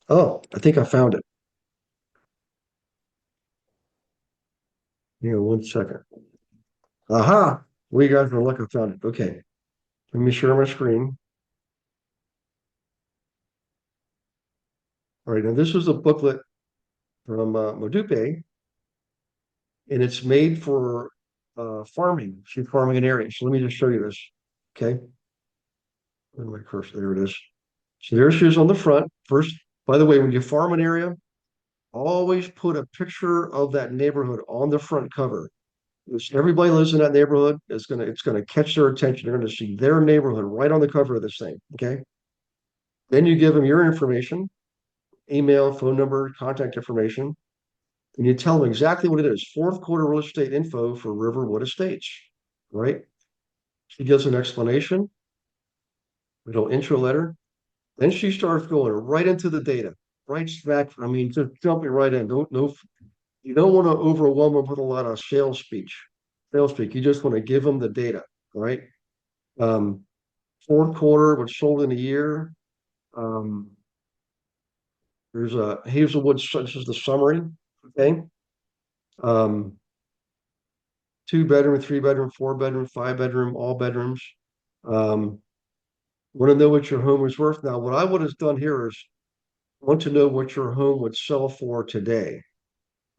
Oh, I think I found it. Hang on 1 second. Aha! We guys are lucky I found it. Okay. Let me share my screen. All right, now this is a booklet from Modupe, and it's made for farming, sheep farming in area. So let me just show you this. Okay. Where's my cursor? There it is. So there she is on the front. First, by the way, when you farm an area, always put a picture of that neighborhood on the front cover. Because everybody lives in that neighborhood. It's gonna catch their attention. They're gonna see their neighborhood right on the cover of this thing. Okay. Then you give them your information, email, phone number, contact information, and you tell them exactly what it is. Fourth quarter real estate info for Riverwood Estates, right? She gives an explanation, a little intro letter. Then she starts going right into the data, right back. I mean, just jumping right in. You don't want to overwhelm them with a lot of sales speak. You just want to give them the data, right? Um, fourth quarter, what's sold in a year. Um, there's a Hazelwood. This is the summary. Okay. 2 bedroom, 3 bedroom, 4 bedroom, 5 bedroom, all bedrooms. Want to know what your home is worth. Now, what I would have done here is want to know what your home would sell for today.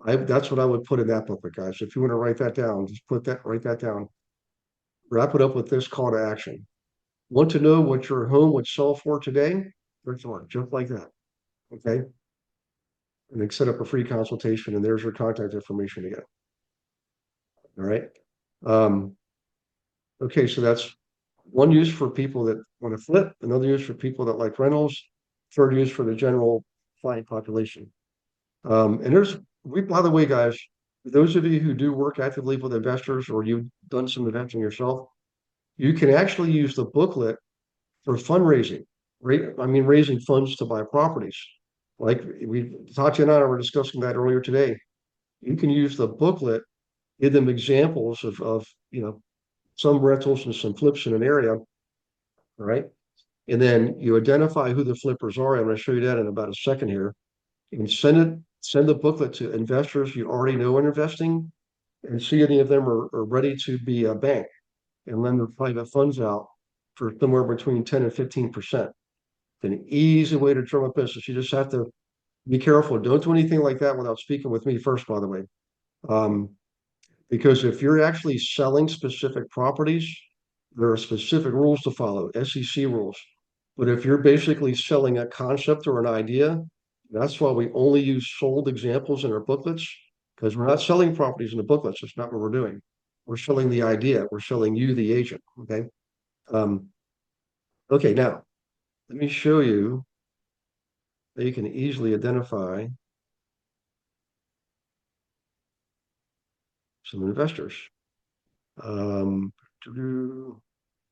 That's what I would put in that booklet, guys. If you want to write that down, just write that down. Wrap it up with this call to action. Want to know what your home would sell for today? Just like that. Okay. And then set up a free consultation, and there's your contact information again. All right. Okay, so that's one use for people that want to flip, another use for people that like rentals, third use for the general client population. By the way, guys, those of you who do work actively with investors or you've done some investing yourself, you can actually use the booklet for fundraising, right? I mean, raising funds to buy properties. Like Tatiana and I were discussing that earlier today. You can use the booklet, give them examples of some rentals and some flips in an area, right? And then you identify who the flippers are. I'm going to show you that in about a second here. You can send the booklet to investors you already know are investing and see any of them are ready to be a bank and lend their private funds out for somewhere between 10 and 15%. It's an easy way to drum up business. You just have to be careful. Don't do anything like that without speaking with me first, by the way. Because if you're actually selling specific properties, there are specific rules to follow, SEC rules. But if you're basically selling a concept or an idea, that's why we only use sold examples in our booklets, because we're not selling properties in the booklets. That's not what we're doing. We're selling the idea. We're selling you, the agent. Okay. Okay. Now, let me show you that you can easily identify some investors. Okay,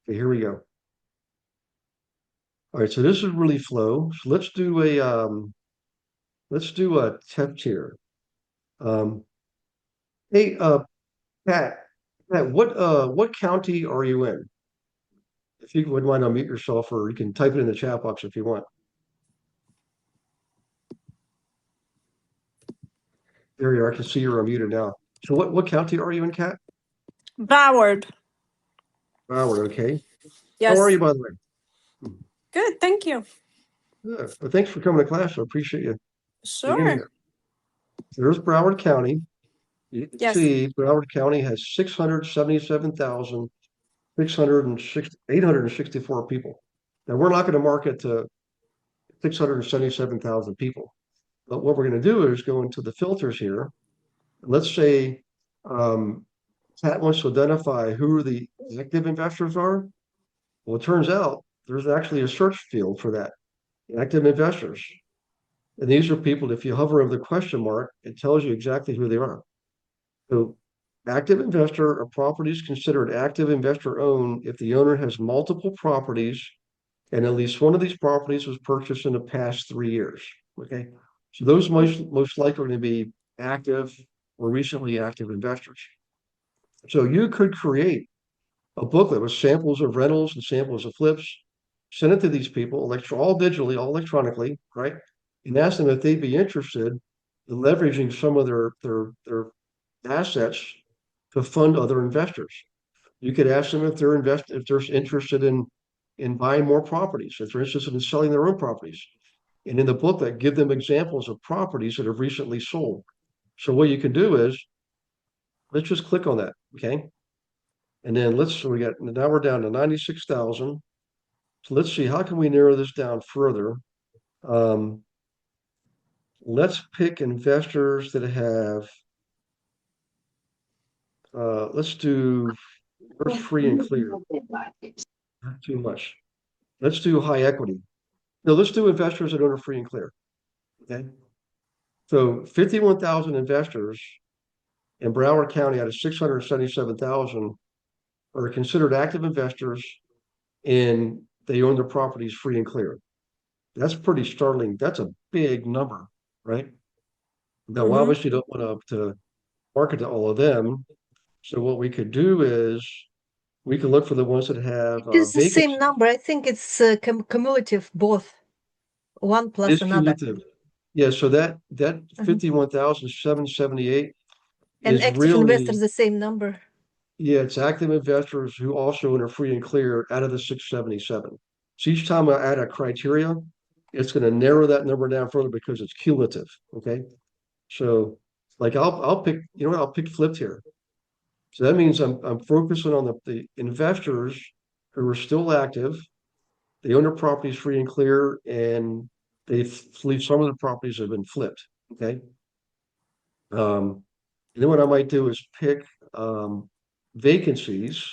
here we go. All right, so this is really flow. So let's do a temp tier. Hey, Pat, what county are you in? If you wouldn't mind unmute yourself, or you can type it in the chat box if you want. There you are. I can see you're unmuted now. So what county are you in, Kat? Broward. Broward, okay. Yes. How are you, by the way? Good. Thank you. Good. Well, thanks for coming to class. I appreciate you being Sure. here. There's Broward County. You can Yes. see Broward County has 864 people. Now, we're not going to market to 677,000 people. But what we're going to do is go into the filters here. Let's say Pat wants to identify who the active investors are. Well, it turns out there's actually a search field for that, active investors. And these are people, if you hover over the question mark, it tells you exactly who they are. So active investor are properties considered active investor owned if the owner has multiple properties and at least one of these properties was purchased in the past 3 years. Okay. So those most likely to be active or recently active investors. So you could create a booklet with samples of rentals and samples of flips, send it to these people, all digitally, all electronically, right? And ask them if they'd be interested in leveraging some of their assets to fund other investors. You could ask them if they're interested in buying more properties, if they're interested in selling their own properties. And in the booklet, give them examples of properties that have recently sold. So what you can do is let's just click on that, okay? And then now we're down to 96,000. So let's see, how can we narrow this down further? Let's pick investors that have, let's do, where's free and clear? Not too much. Let's do high equity. No, let's do investors that own a free and clear. Okay. So 51,000 investors in Broward County out of 677,000 are considered active investors and they own their properties free and clear. That's pretty startling. That's a big number, right? Now, obviously, you don't want to market to all of them. So what we could do is we can look for the ones that have It is the vacancies. same number. I think it's cumulative, both one plus It's another. cumulative. Yeah, so that 51,778 And is active really, investors, the same number. yeah, it's active investors who also own a free and clear out of the 677. So each time I add a criteria, it's going to narrow that number down further because it's cumulative. Okay. So like I'll pick, you know what, I'll pick flipped here. So that means I'm focusing on the investors who are still active. They own their properties free and clear, and some of the properties have been flipped. Okay. And then what I might do is pick vacancies,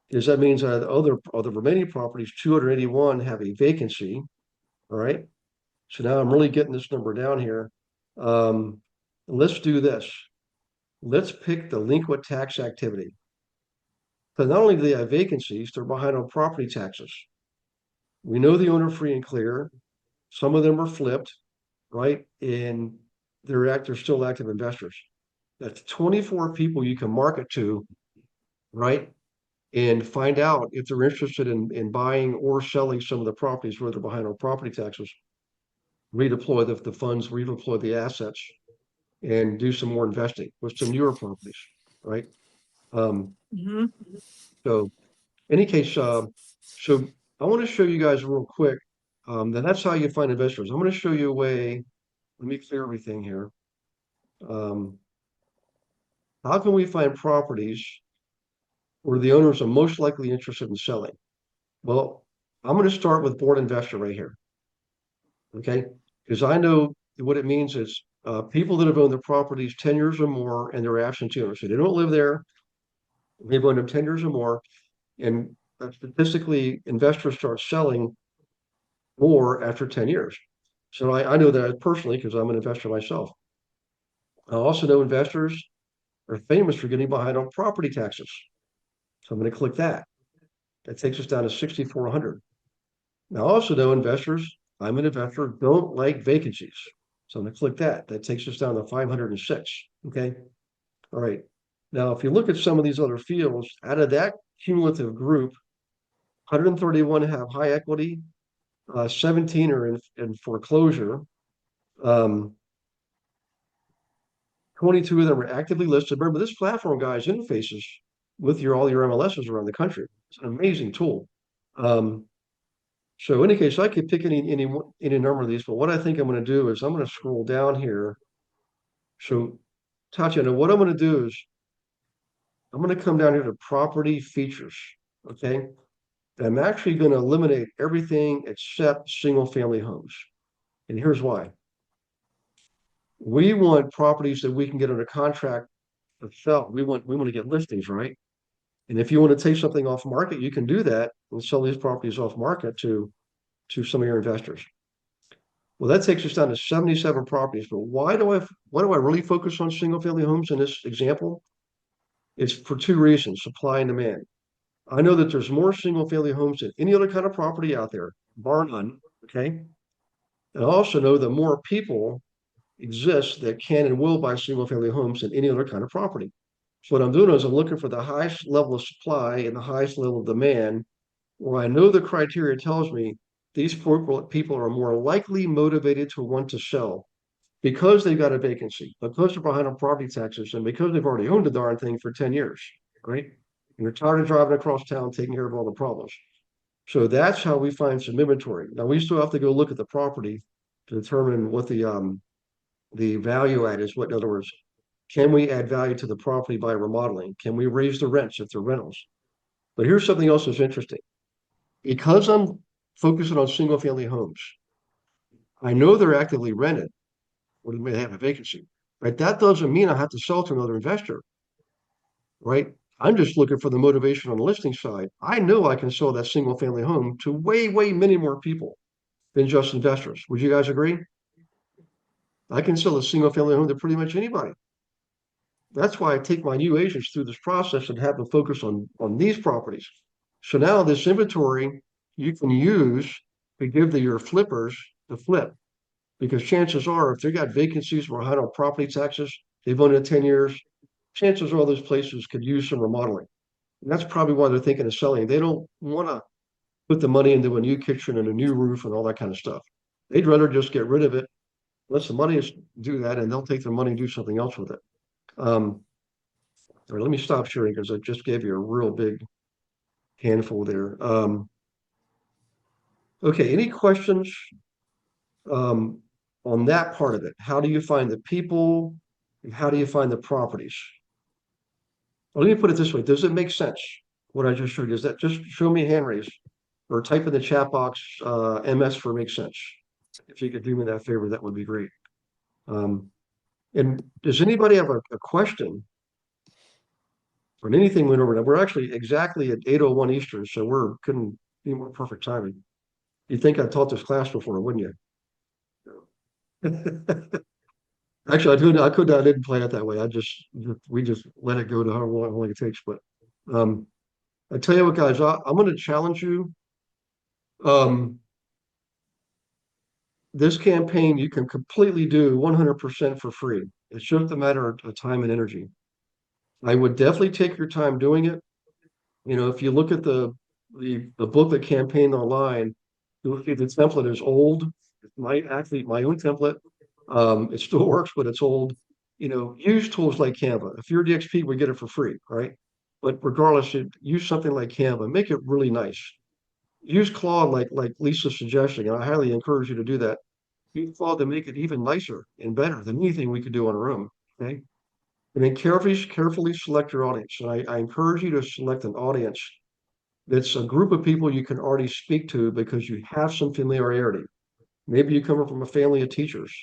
because that means of the remaining properties, 281 have a vacancy. All right. So now I'm really getting this number down here. Let's do this. Let's pick delinquent tax activity. Because not only do they have vacancies, they're behind on property taxes. We know the owner free and clear. Some of them are flipped, right? And they're still active investors. That's 24 people you can market to, right? And find out if they're interested in buying or selling some of the properties where they're behind on property taxes. Redeploy the funds, redeploy the assets, and do some more investing with some newer properties, right? So any case, so I want to show you guys real quick. That's how you find investors. I'm going to show you a way. Let me clear everything here. How can we find properties where the owners are most likely interested in selling? Well, I'm going to start with board investor right here. Okay, because I know what it means is people that have owned their properties 10 years or more and they're absentee owners. So they don't live there. They've owned them 10 years or more. And statistically, investors start selling more after 10 years. So I know that personally because I'm an investor myself. I also know investors are famous for getting behind on property taxes. So I'm going to click that. That takes us down to 6,400. Now, I also know investors, I'm an investor, don't like vacancies. So I'm going to click that. That takes us down to 506. Okay. All right. Now, if you look at some of these other fields, out of that cumulative group, 131 have high equity, 17 are in foreclosure. 22 of them are actively listed. Remember, this platform, guys, interfaces with all your MLSs around the country. It's an amazing tool. So in any case, I could pick any number of these, but what I think I'm going to do is I'm going to scroll down here. So Tatiana, what I'm going to do is I'm going to come down here to property features. Okay. And I'm actually going to eliminate everything except single family homes. And here's why. We want properties that we can get under contract to sell. We want to get listings, right? And if you want to take something off market, you can do that and sell these properties off market to some of your investors. Well, that takes us down to 77 properties. But why do I really focus on single family homes in this example? It's for two reasons: supply and demand. I know that there's more single family homes than any other kind of property out there, bar none. Okay. And I also know that more people exist that can and will buy single family homes than any other kind of property. So what I'm doing is I'm looking for the highest level of supply and the highest level of demand, where I know the criteria tells me these people are more likely motivated to want to sell because they've got a vacancy, because they're behind on property taxes, and because they've already owned the darn thing for 10 years, right? And they're tired of driving across town taking care of all the problems. So that's how we find some inventory. Now we still have to go look at the property to determine what the value add is. What, in other words, can we add value to the property by remodeling? Can we raise the rents if they're rentals? But here's something else that's interesting. Because I'm focusing on single family homes, I know they're actively rented or they may have a vacancy, right? That doesn't mean I have to sell to another investor, right? I'm just looking for the motivation on the listing side. I know I can sell that single family home to way, way many more people than just investors. Would you guys agree? I can sell a single family home to pretty much anybody. That's why I take my new agents through this process and have them focus on these properties. So now this inventory you can use to give your flippers to flip, because chances are if they got vacancies behind on property taxes, they've owned it 10 years, chances are those places could use some remodeling. And that's probably why they're thinking of selling. They don't want to put the money into a new kitchen and a new roof and all that kind of stuff. They'd rather just get rid of it, let some money do that, and they'll take their money and do something else with it. All right, let me stop sharing because I just gave you a real big handful there. Okay, any questions on that part of it? How do you find the people? And how do you find the properties? Well, let me put it this way. Does it make sense what I just showed you? Is that just show me a hand raise or type in the chat box MS for makes sense? If you could do me that favor, that would be great. And does anybody have a question on anything went over? Now we're actually exactly at 8:01 Eastern, so we're couldn't be more perfect timing. You'd think I taught this class before, wouldn't you? Actually, I didn't plan it that way. We just let it go to how long it takes. But I tell you what, guys, I'm going to challenge you. This campaign you can completely do 100% for free. It's just a matter of time and energy. I would definitely take your time doing it. You know, if you look at the booklet campaign online, you'll see the template is old. It's my own template. It still works, but it's old. You know, use tools like Canva. If you're DXP, we get it for free, right? But regardless, use something like Canva. Make it really nice. Use Claude like Lisa's suggesting, and I highly encourage you to do that. Use Claude to make it even nicer and better than anything we could do on our own. Okay. And then carefully select your audience. And I encourage you to select an audience that's a group of people you can already speak to because you have some familiarity. Maybe you come from a family of teachers.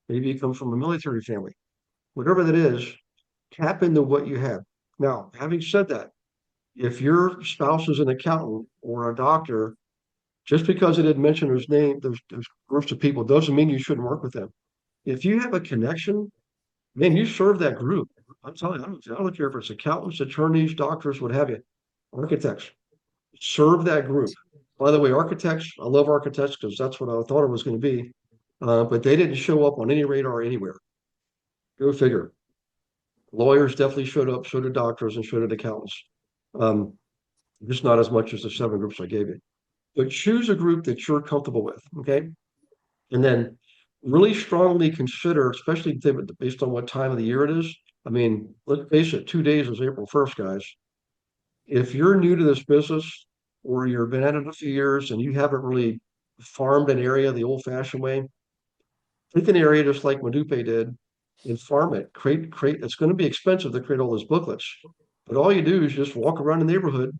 Maybe you come from a military family. Whatever that is, tap into what you have. Now, having said that, if your spouse is an accountant or a doctor, just because it didn't mention those groups of people doesn't mean you shouldn't work with them. If you have a connection, man, you serve that group. I'm telling you, I don't care if it's accountants, attorneys, doctors, what have you, architects. Serve that group. By the way, architects, I love architects because that's what I thought it was going to be. But they didn't show up on any radar anywhere. Go figure. Lawyers definitely showed up, so did doctors, and so did accountants. Just not as much as the 7 groups I gave you. But choose a group that you're comfortable with, okay? And then really strongly consider, especially based on what time of the year it is. I mean, let's face it, 2 days is April 1st, guys. If you're new to this business or you've been at it a few years and you haven't really farmed an area the old fashioned way, take an area just like Madupe did and farm it. Create, it's going to be expensive to create all those booklets. But all you do is just walk around the neighborhood,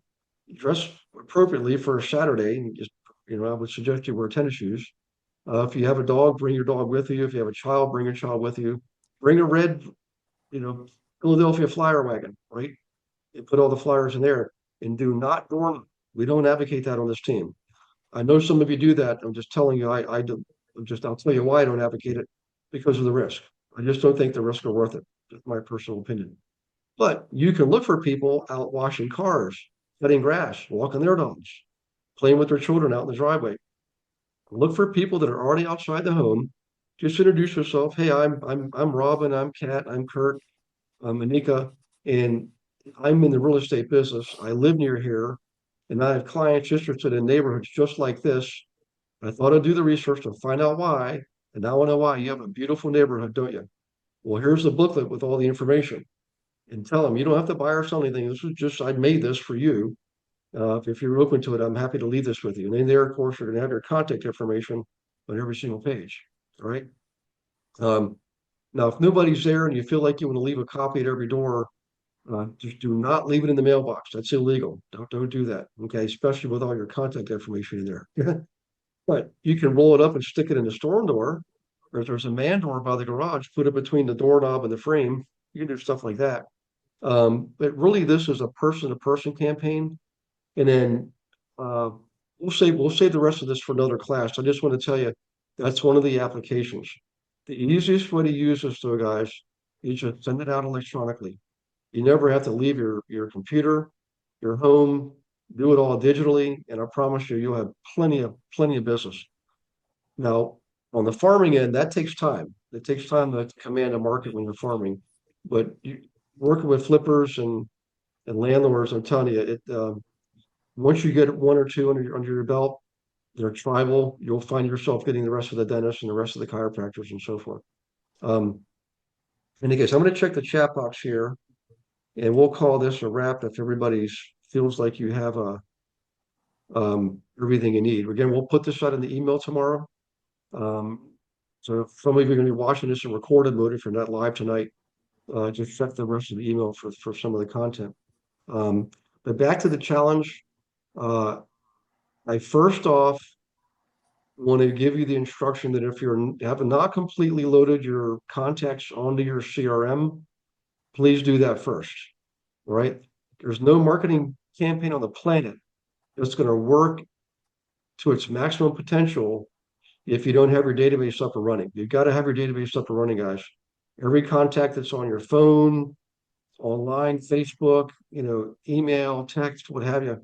dress appropriately for a Saturday, and just, I would suggest you wear tennis shoes. If you have a dog, bring your dog with you. If you have a child, bring your child with you. Bring a red, you know, Philadelphia flyer wagon, right? And put all the flyers in there and do not dorm. We don't advocate that on this team. I know some of you do that. I'm just telling you, I do. I'll tell you why I don't advocate it, because of the risk. I just don't think the risks are worth it. That's my personal opinion. But you can look for people out washing cars, cutting grass, walking their dogs, playing with their children out in the driveway. Look for people that are already outside the home. Just introduce yourself. Hey, I'm Robin. I'm Kat. I'm Kurt. I'm Anika, and I'm in the real estate business. I live near here, and I have clients interested in neighborhoods just like this. I thought I'd do the research to find out why, and now I know why. You have a beautiful neighborhood, don't you? Well, here's the booklet with all the information, and tell them you don't have to buy or sell anything. This is just I made this for you. If you're open to it, I'm happy to leave this with you. And in there, of course, you're going to have your contact information on every single page. All right. Now, if nobody's there and you feel like you want to leave a copy at every door, just do not leave it in the mailbox. That's illegal. Don't do that. Okay, especially with all your contact information in there. But you can roll it up and stick it in the storm door, or if there's a man door by the garage, put it between the doorknob and the frame. You can do stuff like that. But really, this is a person-to-person campaign. And then we'll save the rest of this for another class. I just want to tell you that's one of the applications. The easiest way to use this, though, guys, is just send it out electronically. You never have to leave your computer, your home, do it all digitally, and I promise you, you'll have plenty of business. Now, on the farming end, that takes time. It takes time to command a market when you're farming, but working with flippers and landlords, I'm telling you, once you get one or two under your belt, they're tribal. You'll find yourself getting the rest of the dentists and the rest of the chiropractors and so forth. In any case, I'm going to check the chat box here, and we'll call this a wrap if everybody's feels like you have everything you need. Again, we'll put this out in the email tomorrow. So if some of you are going to be watching this in recorded mode, if you're not live tonight, just check the rest of the email for some of the content. But back to the challenge. I first off want to give you the instruction that if you have not completely loaded your contacts onto your CRM, please do that first. All right. There's no marketing campaign on the planet that's going to work to its maximum potential if you don't have your database up and running. You've got to have your database up and running, guys. Every contact that's on your phone, online, Facebook, email, text, what have you,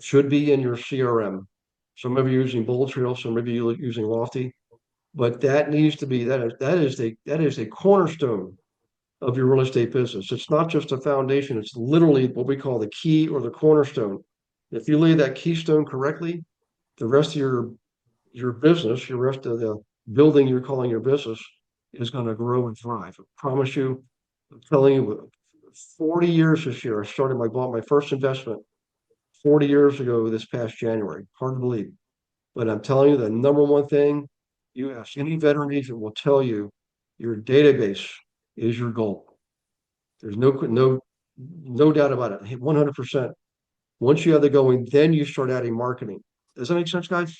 should be in your CRM. Some of you are using Bold Trail, some of you are using Lofty, but that needs to be that is a cornerstone of your real estate business. It's not just a foundation; it's literally what we call the key or the cornerstone. If you lay that keystone correctly, the rest of your business, your rest of the building you're calling your business, is going to grow and thrive. I promise you. I'm telling you, 40 years this year. I bought my first investment 40 years ago this past January. Hard to believe. But I'm telling you, the number one thing you ask any veteran agent will tell you, your database is your goal. There's no doubt about it. 100%. Once you have the going, then you start adding marketing. Does that make sense, guys?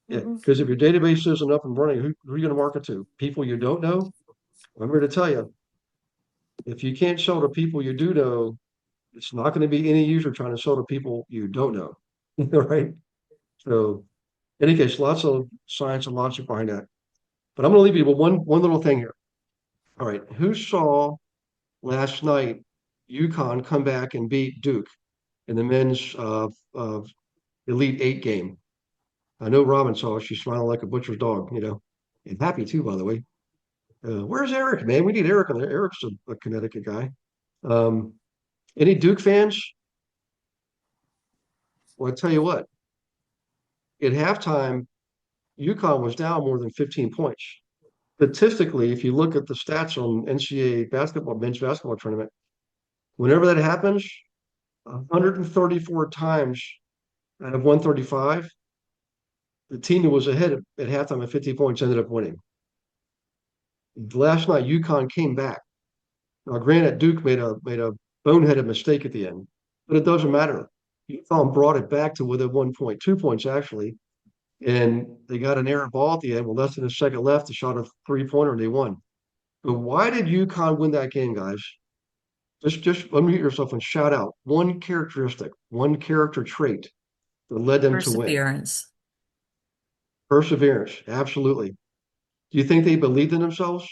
Yeah, because if your database isn't up and running, who are you going to market to? People you don't know? I'm here to tell you, if you can't sell to people you do know, it's not going to be any user trying to sell to people you don't know. Right? So, in any case, lots of science and logic behind that. But I'm going to leave you with one little thing here. All right, who saw last night UConn come back and beat Duke in the men's Elite Eight game? I know Robin saw it. She's smiling like a butcher's dog, and happy too, by the way. Where's Eric, man? We need Eric on there. Eric's a Connecticut guy. Any Duke fans? Well, I tell you what, at halftime, UConn was down more than 15 points. Statistically, if you look at the stats on NCAA basketball, men's basketball tournament, whenever that happens, 134 times out of 135, the team that was ahead at halftime at 50 points ended up winning. Last night, UConn came back. Now, granted, Duke made a boneheaded mistake at the end, but it doesn't matter. UConn brought it back to within 1 point, 2 points actually, and they got an errant ball at the end with less than a second left. They shot a 3-pointer and they won. But why did UConn win that game, guys? Just unmute yourself and shout out one characteristic, one character trait that led them to win. Perseverance. Perseverance, absolutely. Do you think they believed in themselves?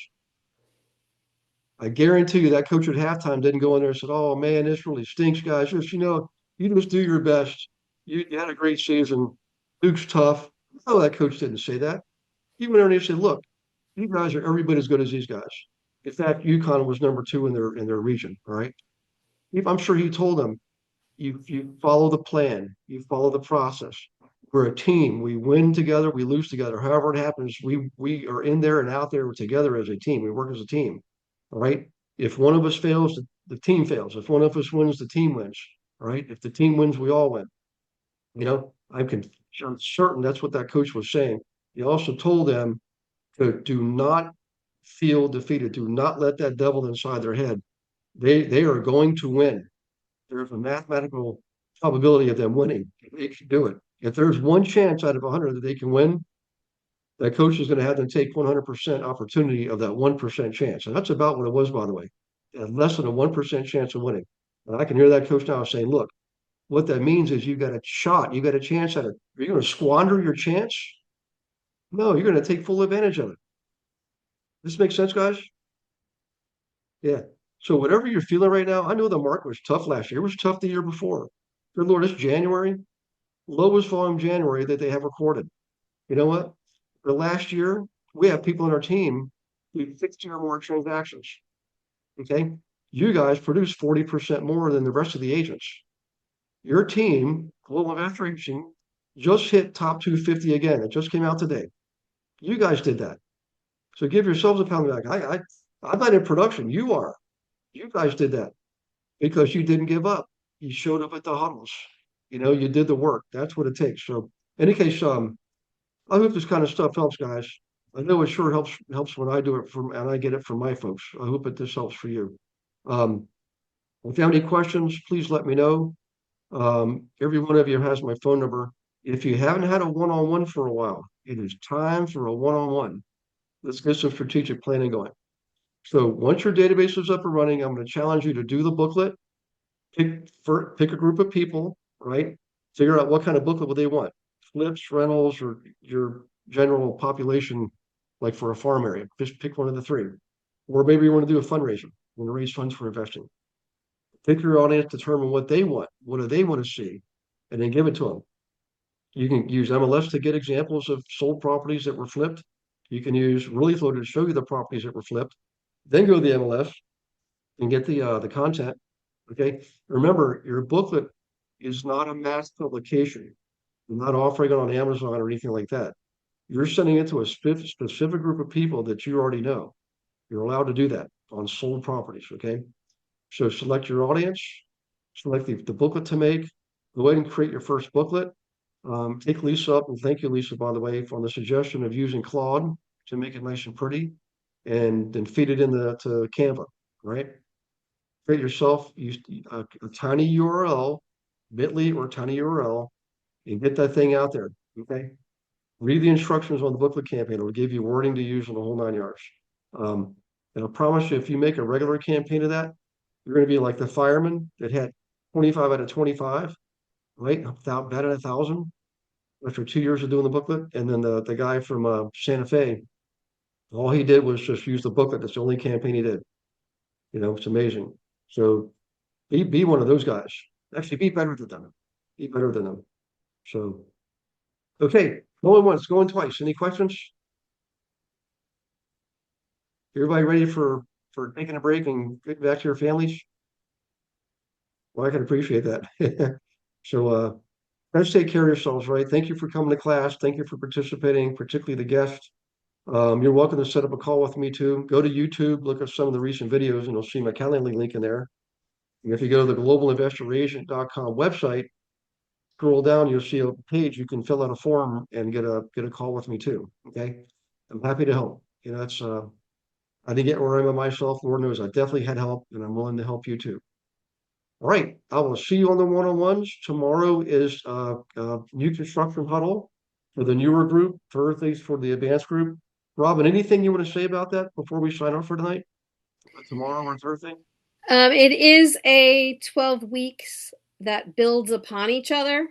I guarantee you that coach at halftime didn't go in there and said, "Oh man, this really stinks, guys. Just you just do your best. You had a great season. Duke's tough." No, that coach didn't say that. He went in there and he said, "Look, you guys are every bit as good as these guys." In fact, UConn was number 2 in their region. All right. I'm sure he told them, you follow the plan, you follow the process. We're a team. We win together, we lose together. However it happens, we are in there and out there together as a team. We work as a team. All right. If one of us fails, the team fails. If one of us wins, the team wins. All right. If the team wins, we all win. I'm certain that's what that coach was saying. He also told them to do not feel defeated. Do not let that devil inside their head. They are going to win. There's a mathematical probability of them winning. They can do it. If there's one chance out of 100 that they can win, that coach is going to have them take 100% opportunity of that 1% chance. And that's about what it was, by the way. Less than a 1% chance of winning. And I can hear that coach now saying, look, what that means is you got a shot, you got a chance at it. Are you going to squander your chance? No, you're going to take full advantage of it. This makes sense, guys? Yeah. So whatever you're feeling right now, I know the market was tough last year. It was tough the year before. Good Lord, it's January, lowest volume January that they have recorded. You know what? For last year, we have people on our team do 60 or more transactions. Okay. You guys produce 40% more than the rest of the agents. Your team, Global Investor Agency, just hit top 250 again. It just came out today. You guys did that. So give yourselves a pound of back. I'm not in production. You are. You guys did that because you didn't give up. You showed up at the huddles. You did the work. That's what it takes. So, in any case, I hope this kind of stuff helps, guys. I know it sure helps when I do it and I get it from my folks. I hope this helps for you. If you have any questions, please let me know. Every one of you has my phone number. If you haven't had a one-on-one for a while, it is time for a one-on-one. Let's get some strategic planning going. So once your database is up and running, I'm going to challenge you to do the booklet. Pick a group of people, right? Figure out what kind of booklet would they want. Flips, rentals, or your general population, like for a farm area. Just pick one of the 3. Or maybe you want to do a fundraiser. You want to raise funds for investing. Pick your audience, determine what they want. What do they want to see? And then give it to them. You can use MLS to get examples of sold properties that were flipped. You can use ReallyFlow to show you the properties that were flipped. Then go to the MLS and get the content. Okay. Remember, your booklet is not a mass publication. You're not offering it on Amazon or anything like that. You're sending it to a specific group of people that you already know. You're allowed to do that on sold properties. Okay. So select your audience, select the booklet to make. Go ahead and create your first booklet. Take Lisa up, and thank you, Lisa, by the way, for the suggestion of using Claude to make it nice and pretty, and then feed it to Canva, right? Create yourself, use a tiny URL, bit.ly or tiny URL, and get that thing out there, okay? Read the instructions on the booklet campaign. It'll give you wording to use in the whole 9 yards. And I promise you, if you make a regular campaign of that, you're going to be like the fireman that had 25 out of 25, right? Without batting 1,000 after 2 years of doing the booklet. And then the guy from Santa Fe, all he did was just use the booklet. That's the only campaign he did. It's amazing. So be one of those guys. Actually, be better than them. Be better than them. So, okay, going once, going twice. Any questions? Everybody ready for taking a break and getting back to your families? Well, I can appreciate that. So, Guys, take care of yourselves, right? Thank you for coming to class. Thank you for participating, particularly the guests. You're welcome to set up a call with me too. Go to YouTube, look at some of the recent videos, and you'll see my Calendly link in there. And if you go to the globalinvestoragent.com website, scroll down, you'll see a page. You can fill out a form and get a call with me too. Okay, I'm happy to help. You know, it's I didn't get where I'm at myself. Lord knows I definitely had help, and I'm willing to help you too. All right, I will see you on the one-on-ones. Tomorrow is new construction huddle for the newer group, Thursdays for the advanced group. Robin, anything you want to say about that before we sign off for tonight? Tomorrow or Thursday? It is a 12 weeks that builds upon each other.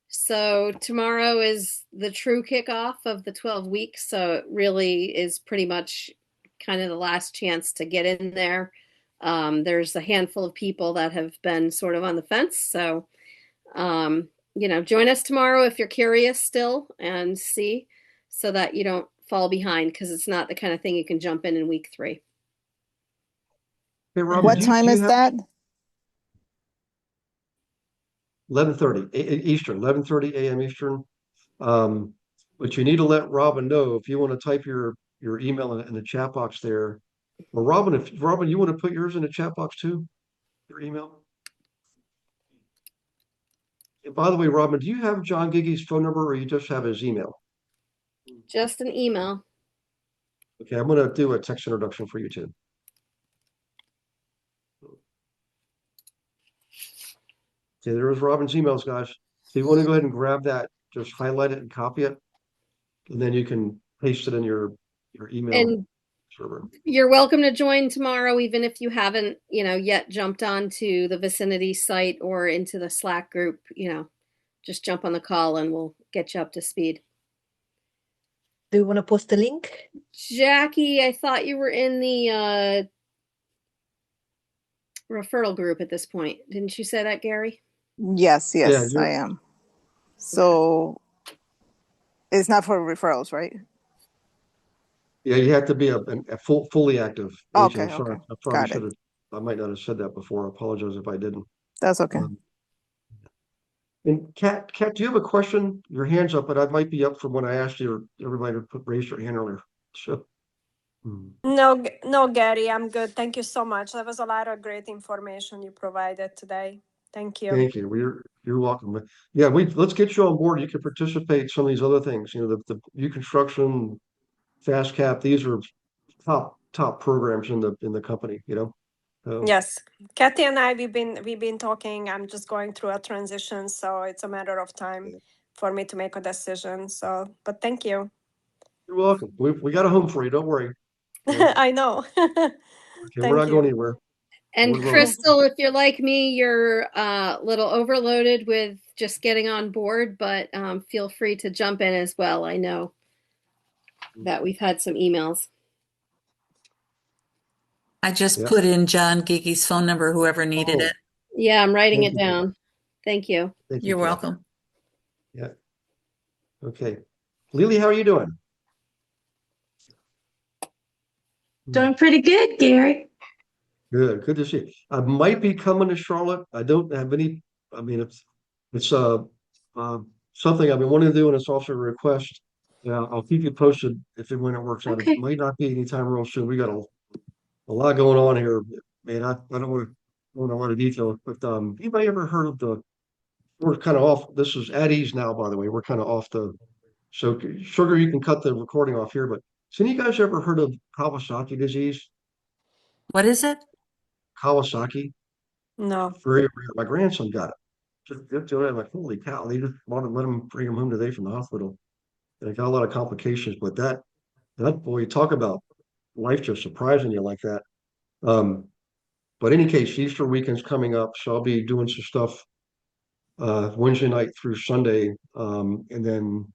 So tomorrow is the true kickoff of the 12 weeks. So it really is pretty much kind of the last chance to get in there. There's a handful of people that have been sort of on the fence. So, join us tomorrow if you're curious still and see so that you don't fall behind because it's not the kind of thing you can jump in week 3. Hey, Robin, What time is that? 11:30 Eastern, 11:30 a.m. Eastern. But you need to let Robin know if you want to type your email in the chat box there. Or Robin, if Robin, you want to put yours in the chat box too, your email. And by the way, Robin, do you have John Giggy's phone number or you just have his email? Just an email. Okay, I'm going to do a text introduction for you too. Okay, there is Robin's emails, guys. So you want to go ahead and grab that, just highlight it and copy it, and then you can paste it in your email And server. you're welcome to join tomorrow, even if you haven't, yet jumped onto the Vicinity site or into the Slack group. Just jump on the call and we'll get you up to speed. Do you want to post a link? Jackie, I thought you were in the referral group at this point. Didn't you say that, Gary? Yes, Yeah, I am. So it's not for referrals, right? yeah, you have to be a fully active agent. Okay, I'm sorry, okay. I probably Got it. should have. I might not have said that before. I apologize if I didn't. That's okay. And Kat, do you have a question? Your hand's up, but I might be up from when I asked you. Everybody to raise your hand earlier. So. No, Gary, I'm good. Thank you so much. That was a lot of great information you provided today. Thank you. Thank you. You're welcome. But yeah, let's get you on board. You can participate in some of these other things. The new construction, fast cap. These are top programs in the company. So, Yes, Kathy and I, we've been talking. I'm just going through a transition, so it's a matter of time for me to make a decision. So, but thank you. you're welcome. We got a home for you. Don't worry. I know. Okay, we're not going anywhere. And We're Crystal, if you're like me, you're a little overloaded with just getting on board, but feel free to jump in as well. I know that we've had some emails. I just put in John Giggy's phone number, whoever needed it. Yeah, I'm writing it down. Thank you. You're welcome. Yeah. Okay. Lily, how are you doing? Doing pretty good, Gary. Good to see you. I might be coming to Charlotte. I don't have any. I mean, it's something I've been wanting to do, and it's also a request. Yeah, I'll keep you posted if and when it works out. Okay. It might not be anytime real soon. We got a lot going on here, man. I don't want to go into a lot of detail, but anybody ever heard of we're kind of off. This is at ease now, by the way. We're kind of off so Sugar, you can cut the recording off here, but has any of you guys ever heard of Kawasaki disease? What is it? Kawasaki? No. Very rare. My grandson got it. Just I'm like, holy cow! They just wanted to let him bring him home today from the hospital. And it got a lot of complications, but that boy, you talk about life just surprising you like that. But in any case, Easter weekend's coming up, so I'll be doing some stuff Wednesday night through Sunday, and then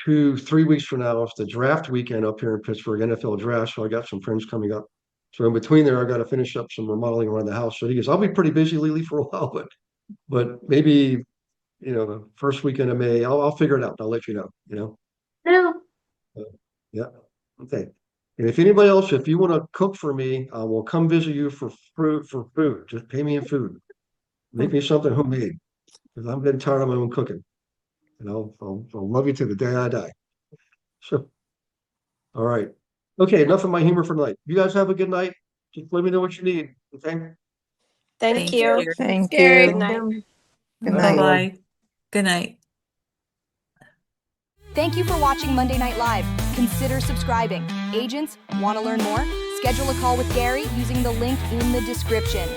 3 weeks from now it's the draft weekend up here in Pittsburgh, NFL draft. So I got some friends coming up. So in between there, I got to finish up some remodeling around the house. So he goes, I'll be pretty busy, Lily, for a while, but maybe the first weekend of May, I'll figure it out. I'll let you know. No. Yeah. Okay. And if anybody else, if you want to cook for me, I will come visit you for food. Just pay me in food. Make me something homemade. because I'm getting tired of my own cooking. And I'll love you to the day I die. So, all right. Okay, enough of my humor for tonight. You guys have a good night. Just let me know what you need. Okay. Thank Thank you. you. Thank Gary. you. Good night. Good Bye. night. Bye. Good night. Thank you for watching Monday Night Live. Consider subscribing. Agents, want to learn more? Schedule a call with Gary using the link in the description.